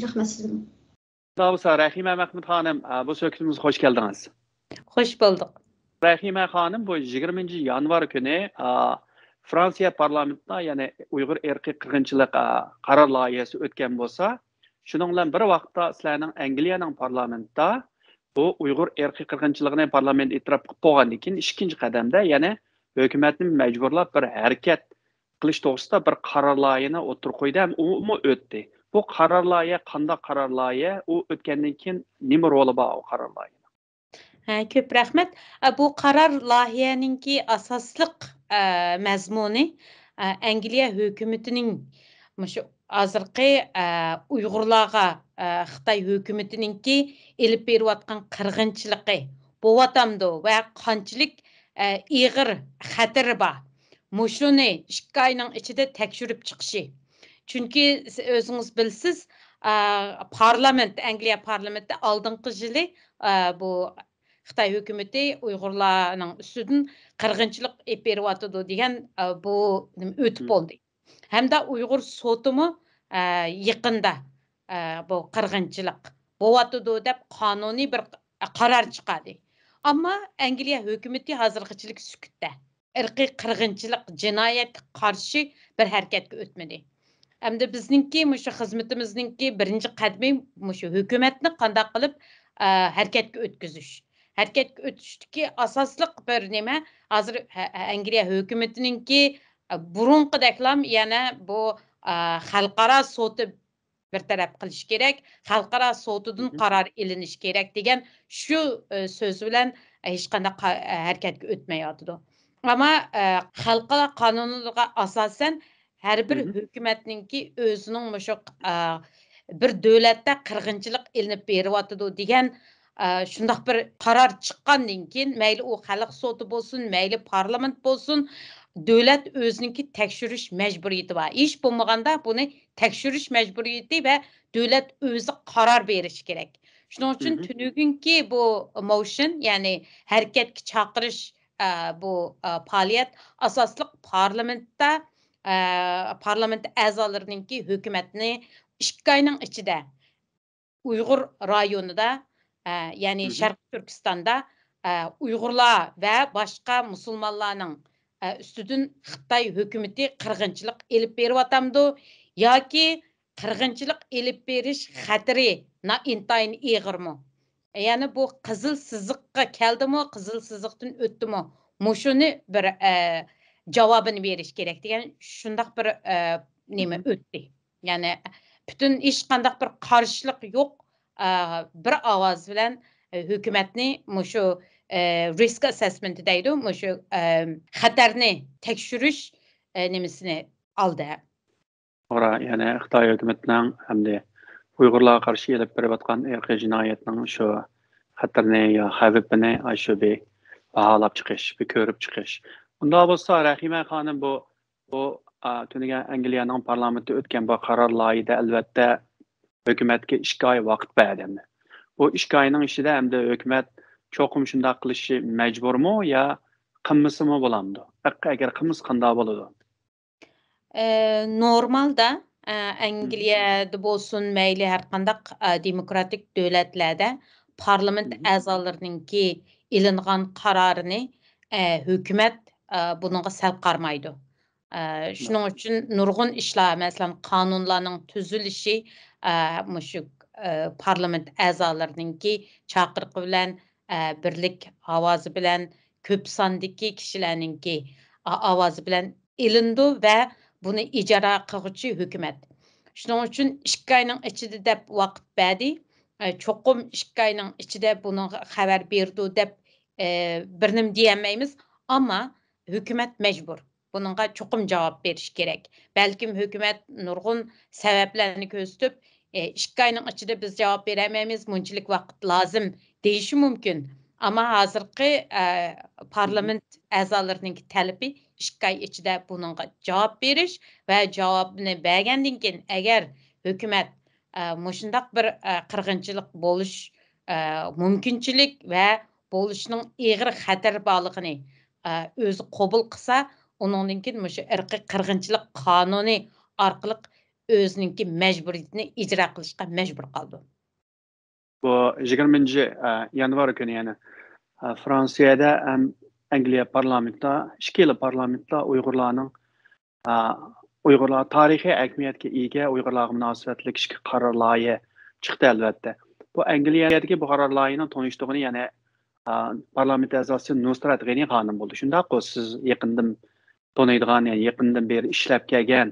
Rahmat sizga. Davsa Rahima Mahmud xonim, bu suhbatimizga xush keldingiz. Xush bulduk. Rahima xonim bu 20 yanvar kuni Fransiya parlamentida ya'ni Uyg'ur irqiy qirg'inchilik qaror loyihasi o'tgan bo'lsa, shuning bilan bir vaqtda sizlarning Angliyaning parlamentida bu Uyg'ur irqiy qirg'inchiligini parlament e'tirof qilib qo'ygandan keyin ikkinchi qadamda ya'ni hukumatni majburlab bir harakat qilish to'g'risida bir qaror loyihasini o'tirib qo'ydi ham u o'tdi. Bu qaror loyiha qanday qaror loyiha? U o'tgandan keyin nima roli bor u qaror loyiha? Ko'p rahmat. Bu qaror loyihaninki asosliq mazmuni Angliya hukumatining shu hozirgi Uyg'urlarga Xitoy hukumatiningki elib berayotgan qirg'inchiligi bo'vatamdi va qanchalik ig'ir xatari bor. Mushuni 2 oyning ichida tekshirib chiqishi. Chunki o'zingiz bilsiz, Angliya parlamenti oldingi yili bu Xitoy hukumati Uyg'urlarning ustidan qirg'inchilik olib beryotdi degan bu o'tib bo'ldi. Hamda Uyg'ur sotimi yaqinda bu qirg'inchilik bo'lyotdi deb qonuniy bir qaror chiqadi. Ammo Angliya hukumati hozirgacha sukutda. Irqiy qirg'inchilik jinoyatga qarshi bir harakatga o'tmadi. Hamda bizningki shu xizmatimizningki birinchi qadami shu hukumatni qanday qilib harakatga o'tkazish. Harakatga o'tishdagi asosliq bir nima hozir Angliya hukumatiningki burunqidaklam yana bu xalqaro soti bir taraf qilish kerak, xalqaro sotidan qaror ilinish kerak degan shu so'z bilan hech qanday harakatga o'tmayotdi. Ammo xalqaro qonunlarga asosan har bir hukumatningki o'zining shu bir davlatda qirg'inchilik ilinib beryotdi degan şundaq bir qarar chiqqandan keyin mayli u xalq soti bo'lsin, mayli parlament bo'lsin, davlat o'zininki tekshirish majburiyati bor. Ish bo'lmaganda buni tekshirish majburiyati va davlat o'zi qaror berishi kerak. Shuning uchun tunugunki bu motion, ya'ni harakatga chaqirish bu faoliyat asosliq parlamentda parlament a'zolarininki hukumatni 2 oyning ichida Uyg'ur rayonida, ya'ni Sharq Turkistonda Uyg'urlar va boshqa musulmonlarning ustidan Xitoy hukumati qirg'inchilik elib beryapti yoki qirg'inchilik elib berish xatari intayin ig'irmi? Ya'ni bu qizil siziqqa keldimi, qizil siziqdan o'tdimi? Mushuni bir javobini berish kerak degan shundaq bir nima o'tdi. Ya'ni bütün ish qandaq bir qarshilik yo'q, bir ovoz bilan hukumatni mushu risk assessment deydi, mushu xatarni tekshirish nimasini oldi. Ora, ya'ni Xitoy hukumatining hamda Uyg'urlarga qarshi elib berayotgan irqiy jinoyatning shu xatarini yo xavfini shu bir baholab chiqish, bir ko'rib chiqish. Unda bo'lsa, Rahima xonim bu tuniga Angliyaning parlamenti o'tgan bu qaror loyihida albatta hukumatga 2 oy vaqt berdi. Bu 2 oyning ichida hamda hukumat cho'qim shunday qilishi majburmi yo qilmasimi bo'ladi? Agar qilmas qanday bo'ladi? Normalda Angliyada bo'lsin, mayli har qanday demokratik davlatlarda parlament a'zolarininki ilingan qarorini hukumat bununla sal qarmaydi. Shuning uchun nurg'un ishlar, masalan, qonunlarning tuzilishi mushu parlament a'zolarininki chaqiriqi bilan, birlik ovozi bilan, ko'p sondagi kishilarninki ovozi bilan ilindi va buni ijara qiluvchi hukumat. Shuning uchun 2 oyning ichida deb vaqt berdi. Cho'qim 2 oyning ichida buni xabar berdi deb bir nim deyolmaymiz, ammo hukumat majbur. Bununla cho'qim javob berish kerak. Balkim hukumat nurg'un sabablarni ko'rsatib, 2 oyning ichida biz javob berolmaymiz, bunchalik vaqt lozim deyishi mumkin. Ammo hozirgi parlament a'zolarining talabi 2 oy ichida bununla javob berish va javobni bergandan keyin agar hukumat mushundaq bir qirg'inchilik bo'lish mumkinchilik va bo'lishining ig'ir xatar borligini o'zi qabul qilsa, uningdan keyin mushu irqiy qirg'inchilik qonuni orqali o'zininki majburiyatini ijro qilishga majbur qoldi. Bu 20-yanvar kuni, ya'ni Fransiyada Angliya parlamentida, 2 yil parlamentda Uyg'urlar tarixiy ahamiyatga ega Uyg'urlarga munosabatli kichik qaror loyiha chiqdi albatta. Bu Angliyadagi bu qaror loyihining tonishtig'ini yana parlament a'zosi Nusrat G'ani xonim bo'ldi. Shundaq-ku siz yaqindan taniydigan, ya'ni yaqindan beri ishlab kelgan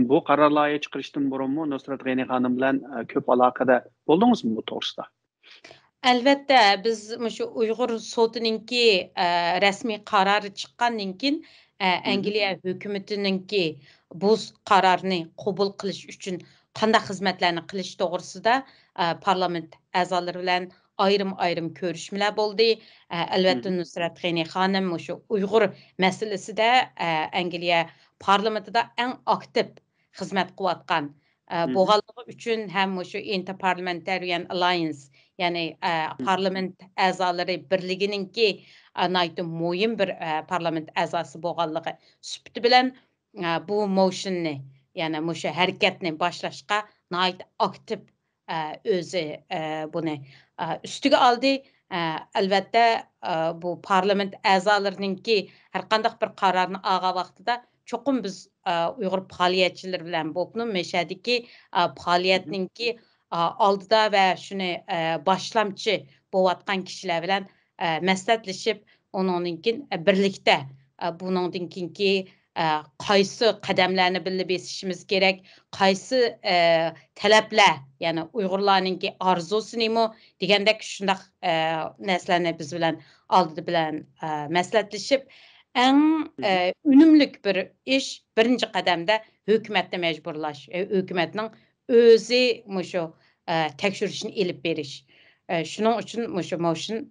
bu qaror loyiha chiqarishdan burunmi Nusrat G'ani xonim bilan ko'p aloqada bo'ldingizmi bu to'g'risida? Albatta, biz mushu Uyg'ur sotininki rasmiy qarori chiqqandan keyin Angliya hukumatiningki bu qarorni qabul qilish uchun qanday xizmatlarni qilish to'g'risida parlament a'zolari bilan ayrim ko'rishmalar bo'ldi. Albatta Nusrat G'ani xonim mushu Uyg'ur masalasida Angliya parlamentida eng aktiv xizmat qilayotgan bo'lganligi uchun ham mushu Interparliamentarian Alliance, ya'ni parlament a'zolari birligininki muhim bir parlament a'zosi bo'lganligi sifati bilan bu motionni, ya'ni mushu harakatni boshlashga aktiv o'zi buni ustiga oldi. Albatta bu parlament a'zolarininki har qanday bir qarorni olgan vaqtida cho'qim biz Uyg'ur faoliyatchilari bilan bo'pni meshadiki faoliyatninki oldida va shuni boshlamchi bo'layotgan kishilar bilan maslahatlashib, uningdan keyin birlikda buningdan keyingi qaysi qadamlarni birga besishimiz kerak, qaysi talablar, ya'ni Uyg'urlarninki orzusi nima degandek shundaq narsalarni biz bilan oldida bilan maslahatlashib, eng unumli bir ish birinchi qadamda hukumatni majburlash, hukumatning o'zi mushu tekshirishni elib berish. Şunun üçün motion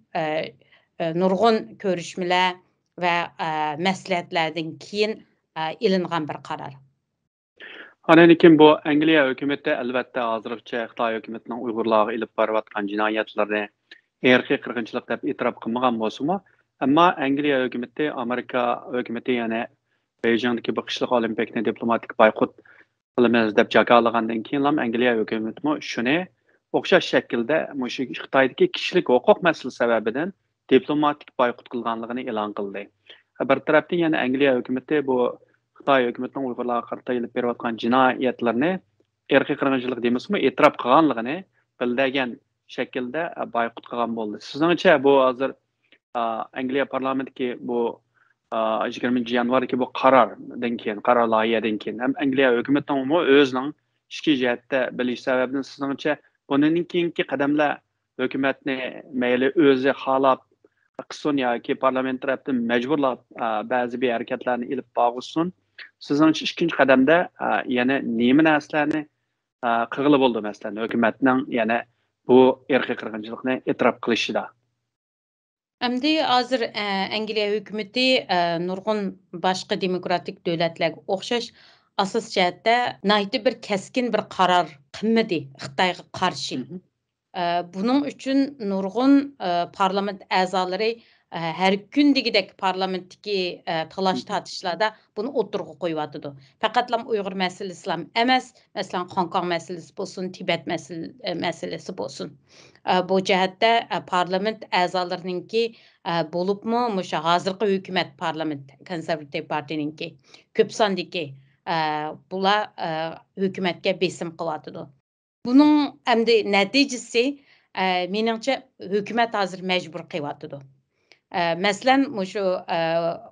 nurgun görüşmeler ve məsləhətlərdən keyin ilinğan bir qarar. Lekin bu Angliya hökuməti əlbəttə hazırlıqca Xitay hökumətinin Uyğurlarga ilib barıyatqan cinayətlərini irqi qırğınçılıq deb etiraf qılmagan bolsunmu, amma Angliya hökuməti Amerika hökuməti yəni Beijingdəki bu qışlıq olimpikni diplomatik boykot qılmaz deb jakalangandan keyin Angliya hökuməti şunu oxşaş şəkildə məşə Xitaydakı kişilik hüquq məsələsi səbəbindən diplomatik boykot qılğanlığını elan qıldı. Bir tərəfdən yəni Angliya hökuməti bu Xitay hökumətinin Uyğurlarga qarşı elib beriyotqan cinayətlərini irqi qırğınçılıq demismi etiraf qılğanlığını bildirgan şəkildə boykot qılğan boldu. Sizningcə bu hazır Angliya parlamentiki bu 20 yanvardaki bu qarardan keyin, qarar layihədən keyin həm Angliya hökumətinin özünün işki cəhətdə biliş səbəbindən sizningcə bunun keyinki qədəmlər hökumətni məyli özü xalab qısın yoki parlament tərəfindən məcburlab bəzi bir hərəkətlərini ilib bağırsın. Sizningcə ikinci qədəmdə yəni nima narsalarni qılğılı boldu məsələn hökumətnin yəni bu irqi qırğınçılıqni etiraf qilishida. Əmdi hazır Angliya hökuməti nurgun başqa demokratik dövlətlərə oxşaş asas cəhətdə nəhayət bir kəskin bir qarar qılmadı Xitayğa qarşı. Bunun üçün nurgun parlament əzaları her gündegidek parlamentdeki talaş tartışlarda bunu oturğu koyuvatıdı. Faqatlam Uyğur meselesi emas, mesela Hong Kong meselesi bolsun, Tibet meselesi bolsun. Bu cəhətdə parlament əzalarınınki bolubmu, muşa hazırqı hökumət parlament, konservativ partininki, köp sandiki bula hökumətə besim qıvatıdı. Bunun əmdi nəticəsi menimcə hökumət hazır məcbur qıvatıdı. Məsələn, şu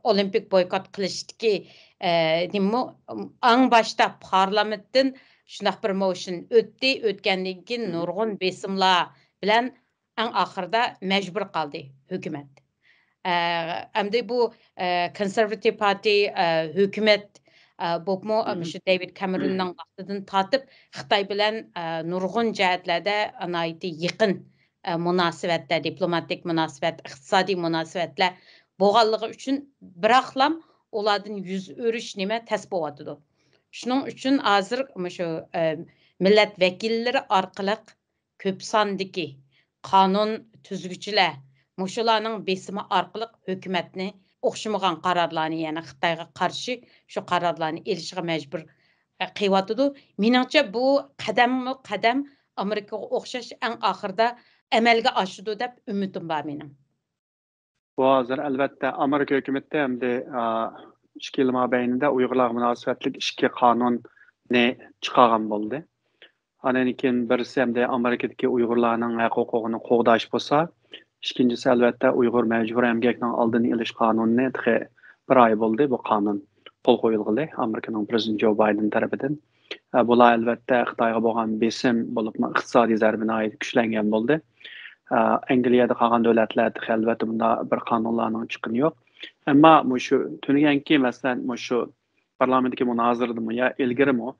olimpik boykot qilishki en başta parlamentdən şundaq bir motion ötgəndən keyin nurgun besimlar bilan en axırda məcbur qaldı hökumət. Əmdi bu konservativ parti hökumət bopmu şu David Cameron'dan vaxtıdan tatıb Xitay bilan nurgun cəhətlərdə anayeti yaqın münasibətlər, diplomatik münasibət, iqtisadi münasibətlər boğallığı üçün bıraxlam onlardan yüz örüş nime təsbih olatıdı. Şunun üçün hazır şu millet vekilleri arqılıq köp sandiki kanun tüzgüçülər muşularının besimi arqılıq hökumətni oxşumağan qararlarını yəni Xitayğa qarşı şu qararlarını elişiğə məcbur qıyvatıdı. Menimcə bu qədəm Amerikaga oxşaş en axırda əməlgə aşıdı deb ümidim var mənim. Bu hazır əlbəttə Amerika hökuməti həm də 2 il məbəyində Uyğurlar münasibətlik 2 qanunni çıxarğan boldu. Lekin birisi həm də Amerikadakı Uyğurlarning hüquqini qoğdaş bolsa, ikincisi əlbəttə Uyğur məcbur əmgəkinin aldını eliş qanununu bir ay boldu bu qanun qol qoyulğılı Amerikanın prezidenti Joe Biden tərəfindən. Bular əlbəttə Xitayğa bolğan besim bolub iqtisadi zərbinə aid güclənən boldu. Angliyada qalan dövlətlərdə əlbəttə bunda bir qanunlarının çıxını yox. Amma şu tünügənki məsələn şu parlamentdəki münazirədə ya ilgirimi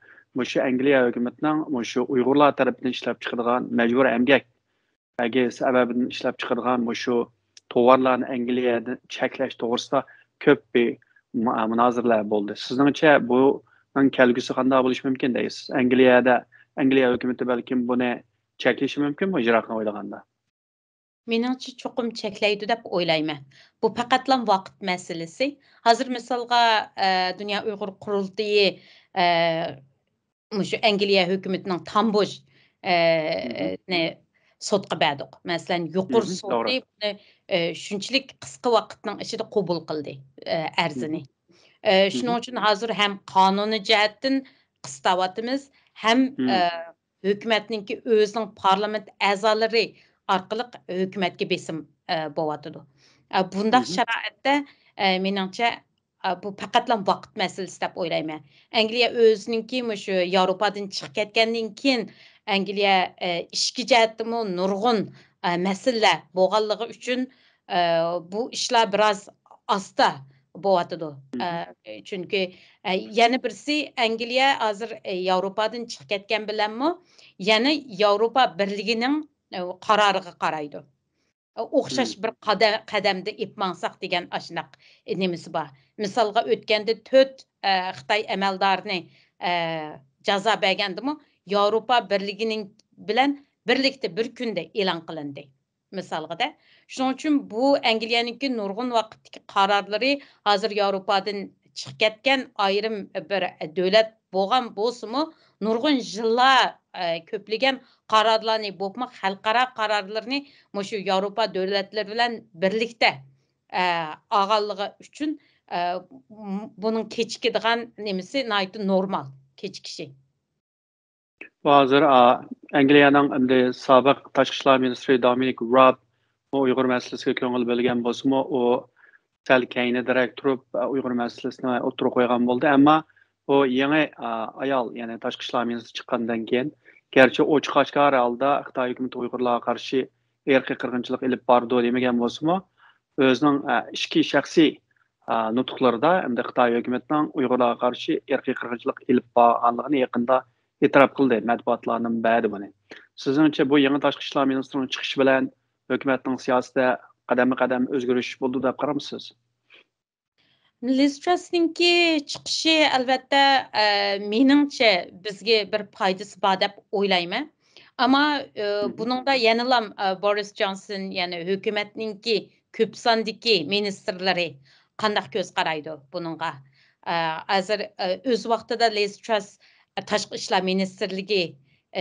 şu Angliya hökumətinin şu Uyğurlar tərəfindən işləb çıxarılan məcbur əmgək səbəbindən işləb çıxarılan şu tovarlarını Angliyada çəkləş doğrusunda köp bir münazirələr boldu. Sizningcə bunun kəlgüsü qanday bo'lishi mümkün deysiz? Angliya hökuməti bəlkə bunu çəklishi mümkünmü icraatını oylaganda? Menimcə çoxum çəklaydı deb oylayman. Bu faqatlam vaqt məsələsi. Hazır misalga Dünya Uyğur Qurultayı şu Angliya hökumətinin tamboş sotqa bədiq. Məsələn, yuqur soti bunu şunçilik qısqa vaqtning ichida qabul qildi arzini. Şunun üçün hazır hem qanuni cəhətdən qıstavatımız, hem hökumətninki özünün parlament əzaları arqılıq hökumətə besim bovatıdı. Bundaq şəraitdə menimcə bu faqatlam vaqt məsələsi deb oylayman. Angliya özününki şu Avropadan çıxıb ketgəndən keyin Angliya işki cəhətdimi nurgun məsələ boğallığı üçün bu işlər biraz asta boğatıdı. Çünkü yeni birisi Angliya hazır Avropadan çıxıb ketgən bilanmı, yəni Avropa Birliğinin qaroriga qaraydi. O'xshash bir qadamda ipmansaq degan ashunaq nemisi bor. Misolga o'tganda 4 Xitoy amaldorini jazo bergandimi, Yevropa birligining bilan birlikda bir kunda e'lon qilindi. Misolga shuning uchun bu Angliyaningki nurg'un vaqtdagi qarorlari hozir Yevropadan chiqib ketgan ayrim bir davlat bo'lgan bo'lsa-mu, nurg'un yillar ko'plagan qarorlarni bo'lma xalqaro qarorlarni shu Yevropa davlatlari bilan birlikda olganligi uchun buning kechikadigan nemisi normal kechikishi. Hozir Angliyaning sobiq tashqi ishlar ministri Dominic Raab Uyg'ur masalasiga ko'ngil bo'lgan bo'lsa-mu, u sal keyinroq turib Uyg'ur masalasini o'tirib qo'ygan bo'ldi, ammo bu yangi ayol, ya'ni tashqi ishlar ministri chiqqandan keyin, garchi ochiq oshkor holda Xitoy hukumati Uyg'urlarga qarshi irqiy qirg'inchilik ilib bordi demagan bo'lsa-mu, o'zining ichki shaxsiy nutqlarida endi Xitoy hukumatining Uyg'urlarga qarshi irqiy qirg'inchilik ilib borganligini yaqinda e'tirof qildi matbuotlarning ba'zi buni. Sizningcha bu yangi tashqi ishlar ministrining chiqishi bilan hukumatning siyosatida qadam-qadam o'zgarish bo'ldi deb qaramsiz? Liz Truss'ninki chiqishi albatta meningcha bizga bir foydasi bor deb o'ylayman. Ammo buningda yanalam Boris Johnson, ya'ni hukumatninki ko'p sondagi ministrlari qanday ko'z qaraydi buningga. Hozir o'z vaqtida Liz Truss tashqi ishlar ministrligi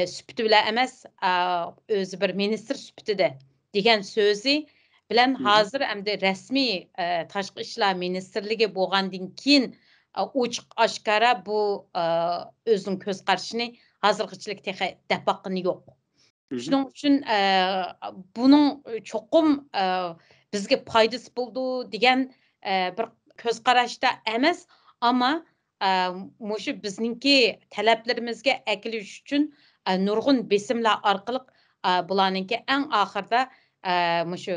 sufiti bilan emas, o'zi bir ministr sufitida degan so'zi bilan hozir endi rasmiy tashqi ishlar ministrligi bo'lgandan keyin ochiq oshkora bu o'zining ko'z qarashini hozirgacha dapoqini yo'q. Shuning uchun buning cho'qim bizga foydasi bo'ldi degan bir ko'z qarashda emas, ammo mushu bizningki talablarimizga akilish uchun nurg'un besimlar orqali bularningki eng oxirida mushu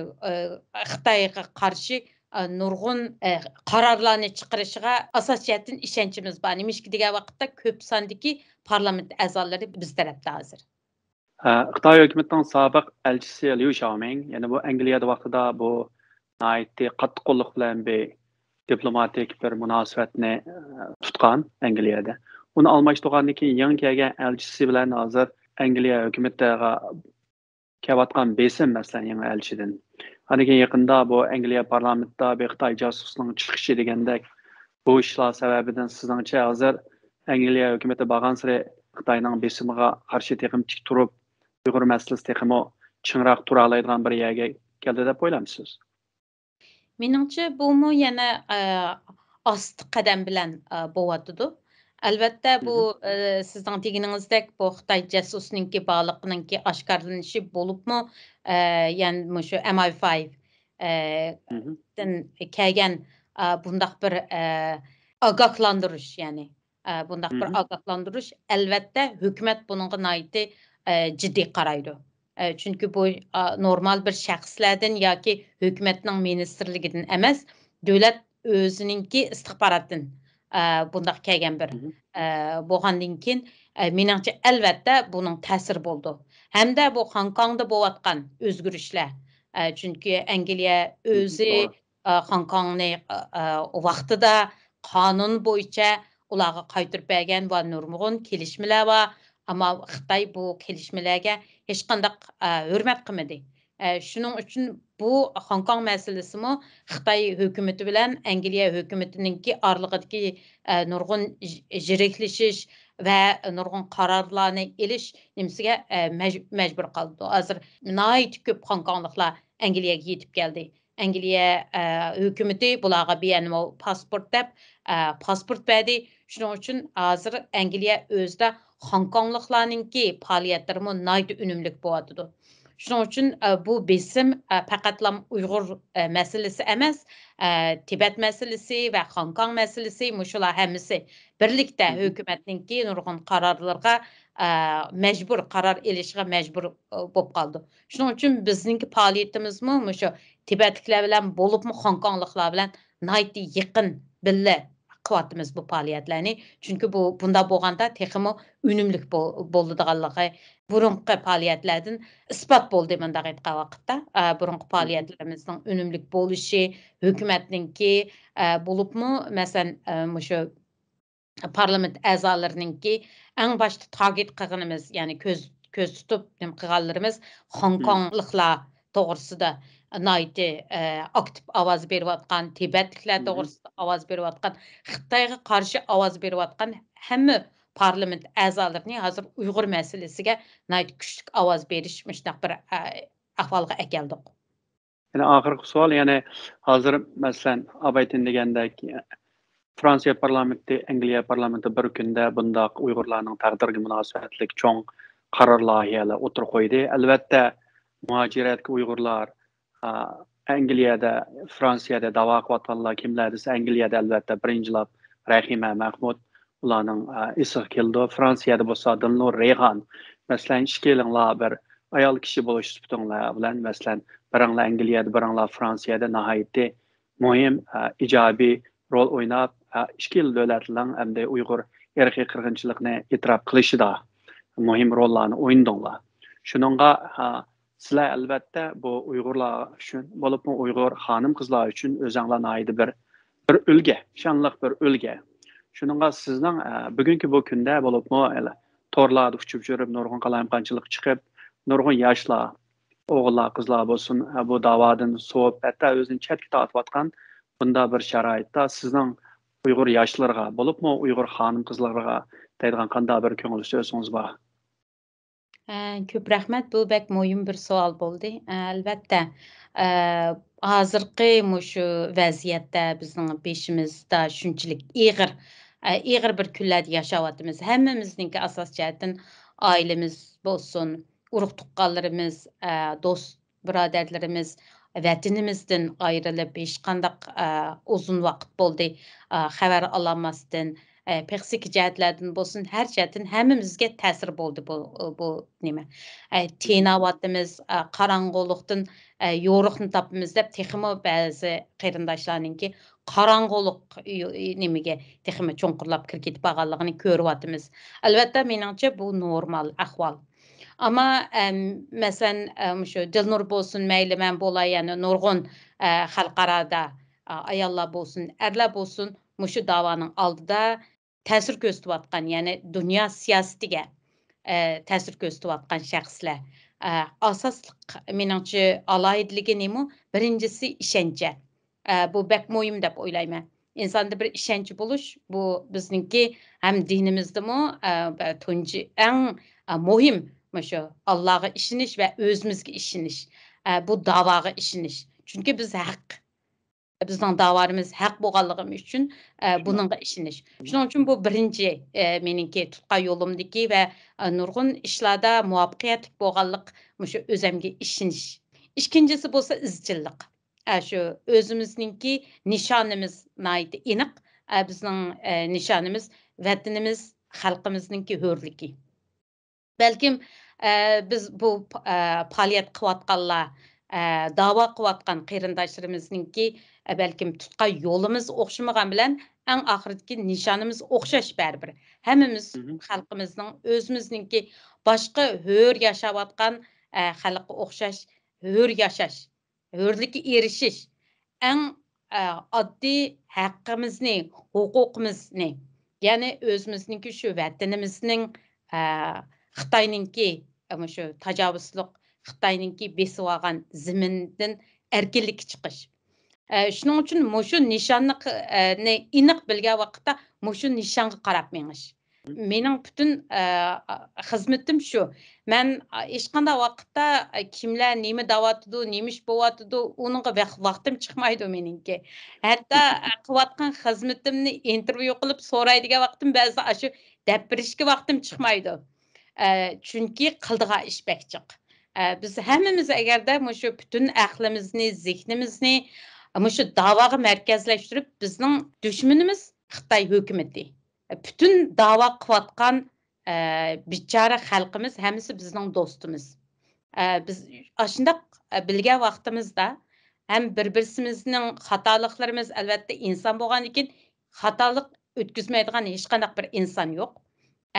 Xitoyga qarshi nurg'un qarorlarni chiqarishiga asosiyatdan ishonchimiz bor. Nimishki degan vaqtda ko'p sondagi parlament a'zolari biz tarafda hozir. Xitoy hukumatining sobiq elchisi Liu Xiaoming, ya'ni bu Angliyada vaqtida bu qattiq qo'lliq bilan bir diplomatik bir munosabatni tutgan Angliyada. Uni almashtirgandan keyin yangi kelgan elchisi bilan hozir Angliya hukumatiga kelayotgan besim masalan yangi elchidan. Keyin yaqinda bu Angliya parlamentida bir Xitoy josusining chiqishi degandek bu ishlar sababidan sizningcha hozir Angliya hukumati borgan sari Xitoyning besimiga qarshi teqim tik turib, Uyg'ur masalasi teqimi chinroq tura oladigan bir yerga keldi deb o'ylamsiz? Meningcha bu yana osti qadam bilan bo'lyotdi. Albatta bu sizning deganingizdek bu Xitoy jasusninki bog'liqninki oshkorlanishi bo'libmi, ya'ni shu MI5 dan kelgan bundaq bir ogohlantirish, ya'ni bundaq bir ogohlantirish albatta hukumat buningga nihoyatda jiddiy qaraydi. Chunki bu normal bir shaxslardan yoki hukumatning ministrligidan emas, davlat o'zininki istixborotdan bundaq kelgan bir bo'lgandan keyin meningcha albatta buning ta'siri bo'ldi. Hamda bu Hong Kongda bo'layotgan o'zgarishlar, chunki Angliya o'zi Hong Kongni vaqtida qonun bo'yicha ularga qaytarib bergan va nurg'un kelishmalar bor, ammo Xitoy bu kelishmalarga hech qanday hurmat qilmadi. Shuning uchun bu Hong Kong masalasimi Xitoy hukumati bilan Angliya hukumatiningki oralig'idagi nurg'un jiriklashish va nurg'un qarorlarni elish nimasiga majbur qildi. Hozir nihoyat ko'p Hong Kongliklar Angliyaga yetib keldi. Angliya hukumati bularga beyanma pasport deb pasport berdi. Shuning uchun hozir Angliya o'zida Hong Kongliklarningki faoliyatlarimi nihoyat unumli bo'lyotdi. Shuning uchun bu besim faqatlam Uyg'ur masalasi emas, Tibet masalasi va Hong Kong masalasi, mushular hammasi birlikda hukumatningki nurg'un qarorlarga majbur qaror elishga majbur bo'lib qoldi. Shuning uchun bizningki faoliyatimizmi mushu Tibetliklar bilan bo'libmi Hong Kongliklar bilan nihoyat yaqin billa qilyapmiz bu faoliyatlarni. Chunki bunda bo'lganda texmo unumlik bo'ladiganligi burunqi faoliyatlardan isbot bo'ldi bunday aytgan vaqtda. Burunqi faoliyatlarimizning unumlik bo'lishi, hukumatninki bo'libmi, masalan, shu parlament a'zolarininki eng boshda target qilganimiz, ya'ni ko'z tutib qilganlarimiz Hong Kongliklar to'g'risida nayti aktiv ovoz berayotgan, Tibetliklar to'g'risida ovoz berayotgan, Xitoyga qarshi ovoz berayotgan hamma parlament a'zolarini hozir Uyg'ur masalasiga nayti kuchli ovoz berish mushtaq bir ahvolga keldik. Yani oxirgi savol, ya'ni hozir masalan Abaytin degandek Fransiya parlamenti, Angliya parlamenti bir kunda bundaq Uyg'urlarning taqdiriga munosabatlik cho'ng qaror loyihalar o'tirib qo'ydi. Albatta, muhojiratga Uyg'urlar Angliyada, Fransiyada da'vo qilayotganlar kimlar desa, Angliyada albatta birinchilab Rahima Mahmud ularning ismi keldi. Fransiyada bo'lsa Dilnur Reyhan, masalan, ishkelinglar bir ayol kishi bo'lish sifatinglar bilan masalan, biringlar Angliyada, biringlar Fransiyada nihoyatda muhim ijobiy rol o'ynab, ikki davlatlarning hamda Uyg'ur irqiy qirg'inchilikni e'tirof qilishida muhim rollarni o'ynadinglar. Shuningga sizlar albatta bu Uyg'urlar uchun, bo'libmi Uyg'ur xonim qizlar uchun o'zinglarning aydi bir ulga, shonliq bir ulga. Shuningga sizning bugungi bu kunda bo'libmi torlarda uchib yurib, nurg'un qalamqonchilik chiqib, nurg'un yoshlar, o'g'illar, qizlar bo'lsin, bu da'vodan so'p, hatto o'zini chetga tortayotgan bunda bir sharoitda sizning Uyg'ur yoshlarga, bo'libmi Uyg'ur xonim qizlarga deydigan qanday bir ko'ngil so'zingiz bor? Ko'p rahmat, bu bek muhim bir savol bo'ldi. Albatta, hozirgi shu vaziyatda bizning beshimizda shunchalik ig'ir bir kunlarda yashayapmiz. Hammamizningki asos jihatdan oilamiz bo'lsin, urug' tuqqanlarimiz, do'st birodarlarimiz vatanimizdan ayrilib hech qanday uzun vaqt bo'ldi xabar ololmasdan, psixik jihatlardan bo'lsin, har jihatdan hammamizga ta'sir bo'ldi bu nima. Tiyinavyapmiz, qorong'ulikdan yo'riqni topamiz deb texmo ba'zi qarindoshlarninki qorong'ulik nimaga texmo cho'nqirlab kirib ketib qolganligini ko'ryapmiz. Albatta, meningcha bu normal ahvol. Ama masalan shu Dilnur bo'lsin, mayli men bo'lay, ya'ni nurg'un xalqarada ayollar bo'lsin, erlar bo'lsin, shu da'voning oldida ta'sir ko'rsatayotgan, ya'ni dunyo siyosatiga ta'sir ko'rsatayotgan shaxslar. Asosliq meningcha alohidligi nima? Birinchisi ishonchi. Bu bek muhim deb o'ylayman. İnsanda bir ishonch bo'lish, bu bizningki ham dinimizdami tunji eng muhim shu Allohga ishonish va o'zimizga ishonish, bu da'voga ishonish. Chunki biz haq, bizning da'vorimiz haq bo'lganligimiz uchun buningga ishonish. Shuning uchun bu birinchi meningki tutgan yo'limdagi va nurg'un ishlarda muvaffaqiyatli bo'lganlik shu o'zimga ishonish. Ikkinchisi bo'lsa izchillik. Shu o'zimizningki nishonimiz nihoyatda aniq. Bizning nishonimiz vatanimiz, xalqimizningki hurligi. Balkim biz bu faoliyat qilayotganlar, da'vo qilayotgan qarindoshlarimizninki balkim tutgan yo'limiz o'xshamagan bilan eng oxiridagi nishonimiz o'xshash baribir. Hammamiz xalqimizning, o'zimizningki boshqa hur yashayotgan xalqqa o'xshash, hur yashash, hurlikka erishish, eng oddiy haqqimizni, huquqimizni, ya'ni o'zimizningki shu vatanimizning Xitoyninki shu tajovuzlik, Xitoyninki besib olgan zamindan erkinlikka chiqish. Shuning uchun shu nishonni aniq bilgan vaqtda shu nishonga qarab menish. Mening butun xizmatim shu. Men hech qanday vaqtda kimlar nima da'vatidi, nemish bo'lyapti, uningga vaqtim chiqmaydi meningki. Hatto qilayotgan xizmatimni intervyu qilib so'raydigan vaqtim ba'zida shu deb berishga vaqtim chiqmaydi. Chunki qildigan ish bakchiq. Biz hammamiz agarda shu butun aqlimizni, zehnimizni shu da'voga markazlashtirib, bizning dushmanimiz Xitoy hukumati. Bütün da'vo qilayotgan bichora xalqimiz hammasi bizning do'stimiz. Biz shunday bilgan vaqtimizda ham bir-birimizning xatoliklarimiz albatta inson bo'lgandan keyin xatolik o'tkazmaydigan hech qanday bir inson yo'q.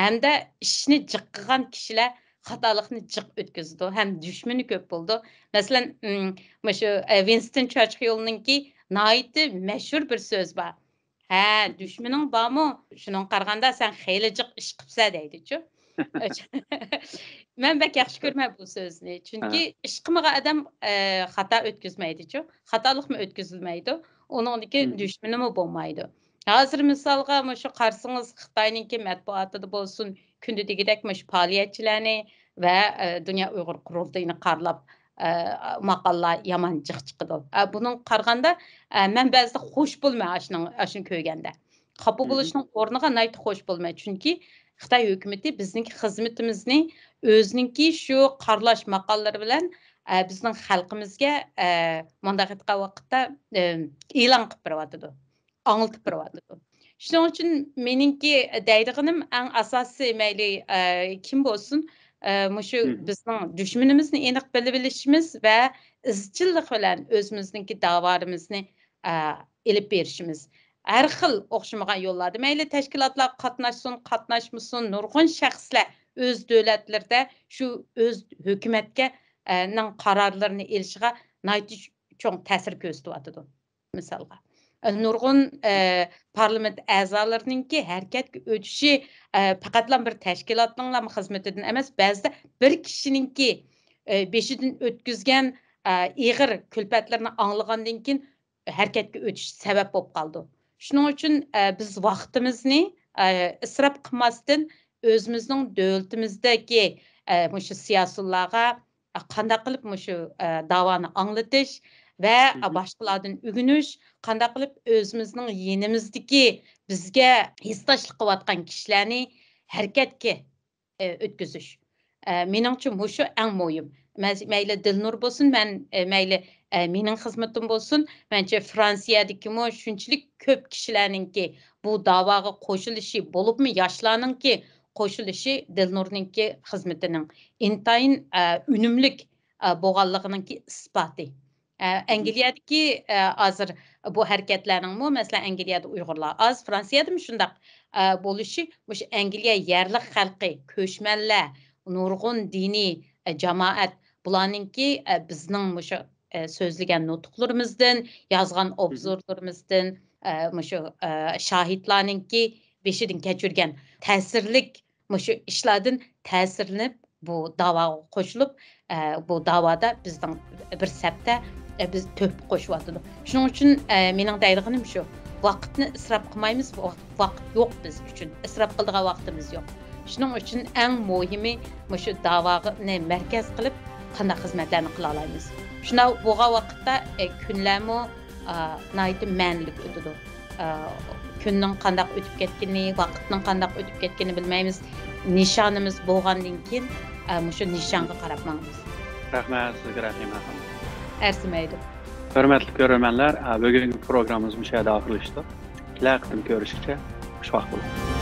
Hamda ishni jiq qilgan kishilar xatolikni jiq o'tkazdi. Ham dushmani ko'p bo'ldi. Masalan, shu Winston Churchill'ninki nihoyatda mashhur bir so'z bor. Ha, dushmaning bormi? Shuning qaraganda sen xeyli jiq ish qilibsan deydi-chu. Men bek yaxshi ko'rman bu so'zni. Chunki ish qilmagan odam xato o'tkazmaydi-chu. Xatolikmi o'tkazilmaydi. Uningdagi dushmanimi bo'lmaydi. Hozir misolga shu qarsangiz Xitoyninki matbuotida bo'lsin, kundadagidek shu faoliyatchilarni va Dunyo Uyg'ur qurultayini qarlab maqollar yomon jiq chiqadi. Buning qaraganda men ba'zida xush bo'lmayman ashuni ko'rganda. Xafa bo'lishning o'rniga nayt xush bo'lmayman. Chunki Xitoy hukumati bizning xizmatimizni o'zininki shu qarlash maqollari bilan bizning xalqimizga mundaq aytgan vaqtda e'lon qilib beryotdi. Anlatib beryotdi. Shuning uchun meningki deydiganim eng asosiy mayli kim bo'lsin, shu bizning dushmanimizni aniq bilib olishimiz va izchillik bilan o'zimizningki da'vorimizni elib berishimiz. Har xil o'xshamagan yo'llarda mayli tashkilotlar qatnashmasin, nurg'un shaxslar o'z davlatlarida shu o'z hukumatga ning qarorlarini elishiga nihoyatda cho'ng ta'sir ko'rsatyotdi. Misolga nurg'un parlament a'zolarininki harakatga o'tishi faqatlam bir tashkilotning xizmatidan emas, ba'zida bir kishininki beshidan o'tkazgan ig'ir kulfatlarni anglagandan keyin harakatga o'tish sabab bo'lib qoldi. Shuning uchun biz vaqtimizni isrof qilmasdan o'zimizning davlatimizdagi shu siyosatlarga qanday qilib shu davoni anglatish va boshqalardan o'rganish, qanday qilib o'zimizning yenimizdagi bizga hissdoshlik qilayotgan kishilarni harakatga o'tkazish. Meningcha shu eng muhim. Mayli Dilnur bo'lsin, mayli mening xizmatim bo'lsin, mencha Fransiyadagi shunchalik ko'p kishilarningki bu da'voga qo'shilishi, bo'libmi yoshlarningki qo'shilishi Dilnurninki xizmatining intayin unumlik bo'lganligininki isboti. Angliyadagi hozir bu harakatlarning masalan Angliyada Uyg'urlar az, Fransiyada shundaq bo'lishi, shu Angliya yerlik xalqi, ko'chmanlar, nurg'un diniy jamoat bularningki bizning shu so'zlagan nutqlarimizdan, yozgan obzorlarimizdan, shu shohidlarningki beshidan kechirgan ta'sirlik shu ishlardan ta'sirlanib bu da'voga qo'shilib, bu da'voda bizning bir safda biz to'p qo'shyapti. Shuning uchun mening deydiganim shu, vaqtni isrof qilmaymiz, vaqt yo'q biz uchun. Isrof qiladigan vaqtimiz yo'q. Shuning uchun eng muhimi shu da'voni markaz qilib qanday xizmatlarni qila olamiz. Shunda bo'lgan vaqtda kunlarmi nihoyatda ma'nilik o'tadi. Kunning qanday o'tib ketganini, vaqtning qanday o'tib ketganini bilmaymiz. Nishonimiz bo'lgandan keyin shu nishonga qarab mangmiz. Rahmat sizga, Rahima xonim. Arzimaydi. Hurmatli ko'ruvchilar, bugungi programmamiz bu yerda oxirlashdi. Kelasi qatim ko'rishguncha xushvaqt bo'ling.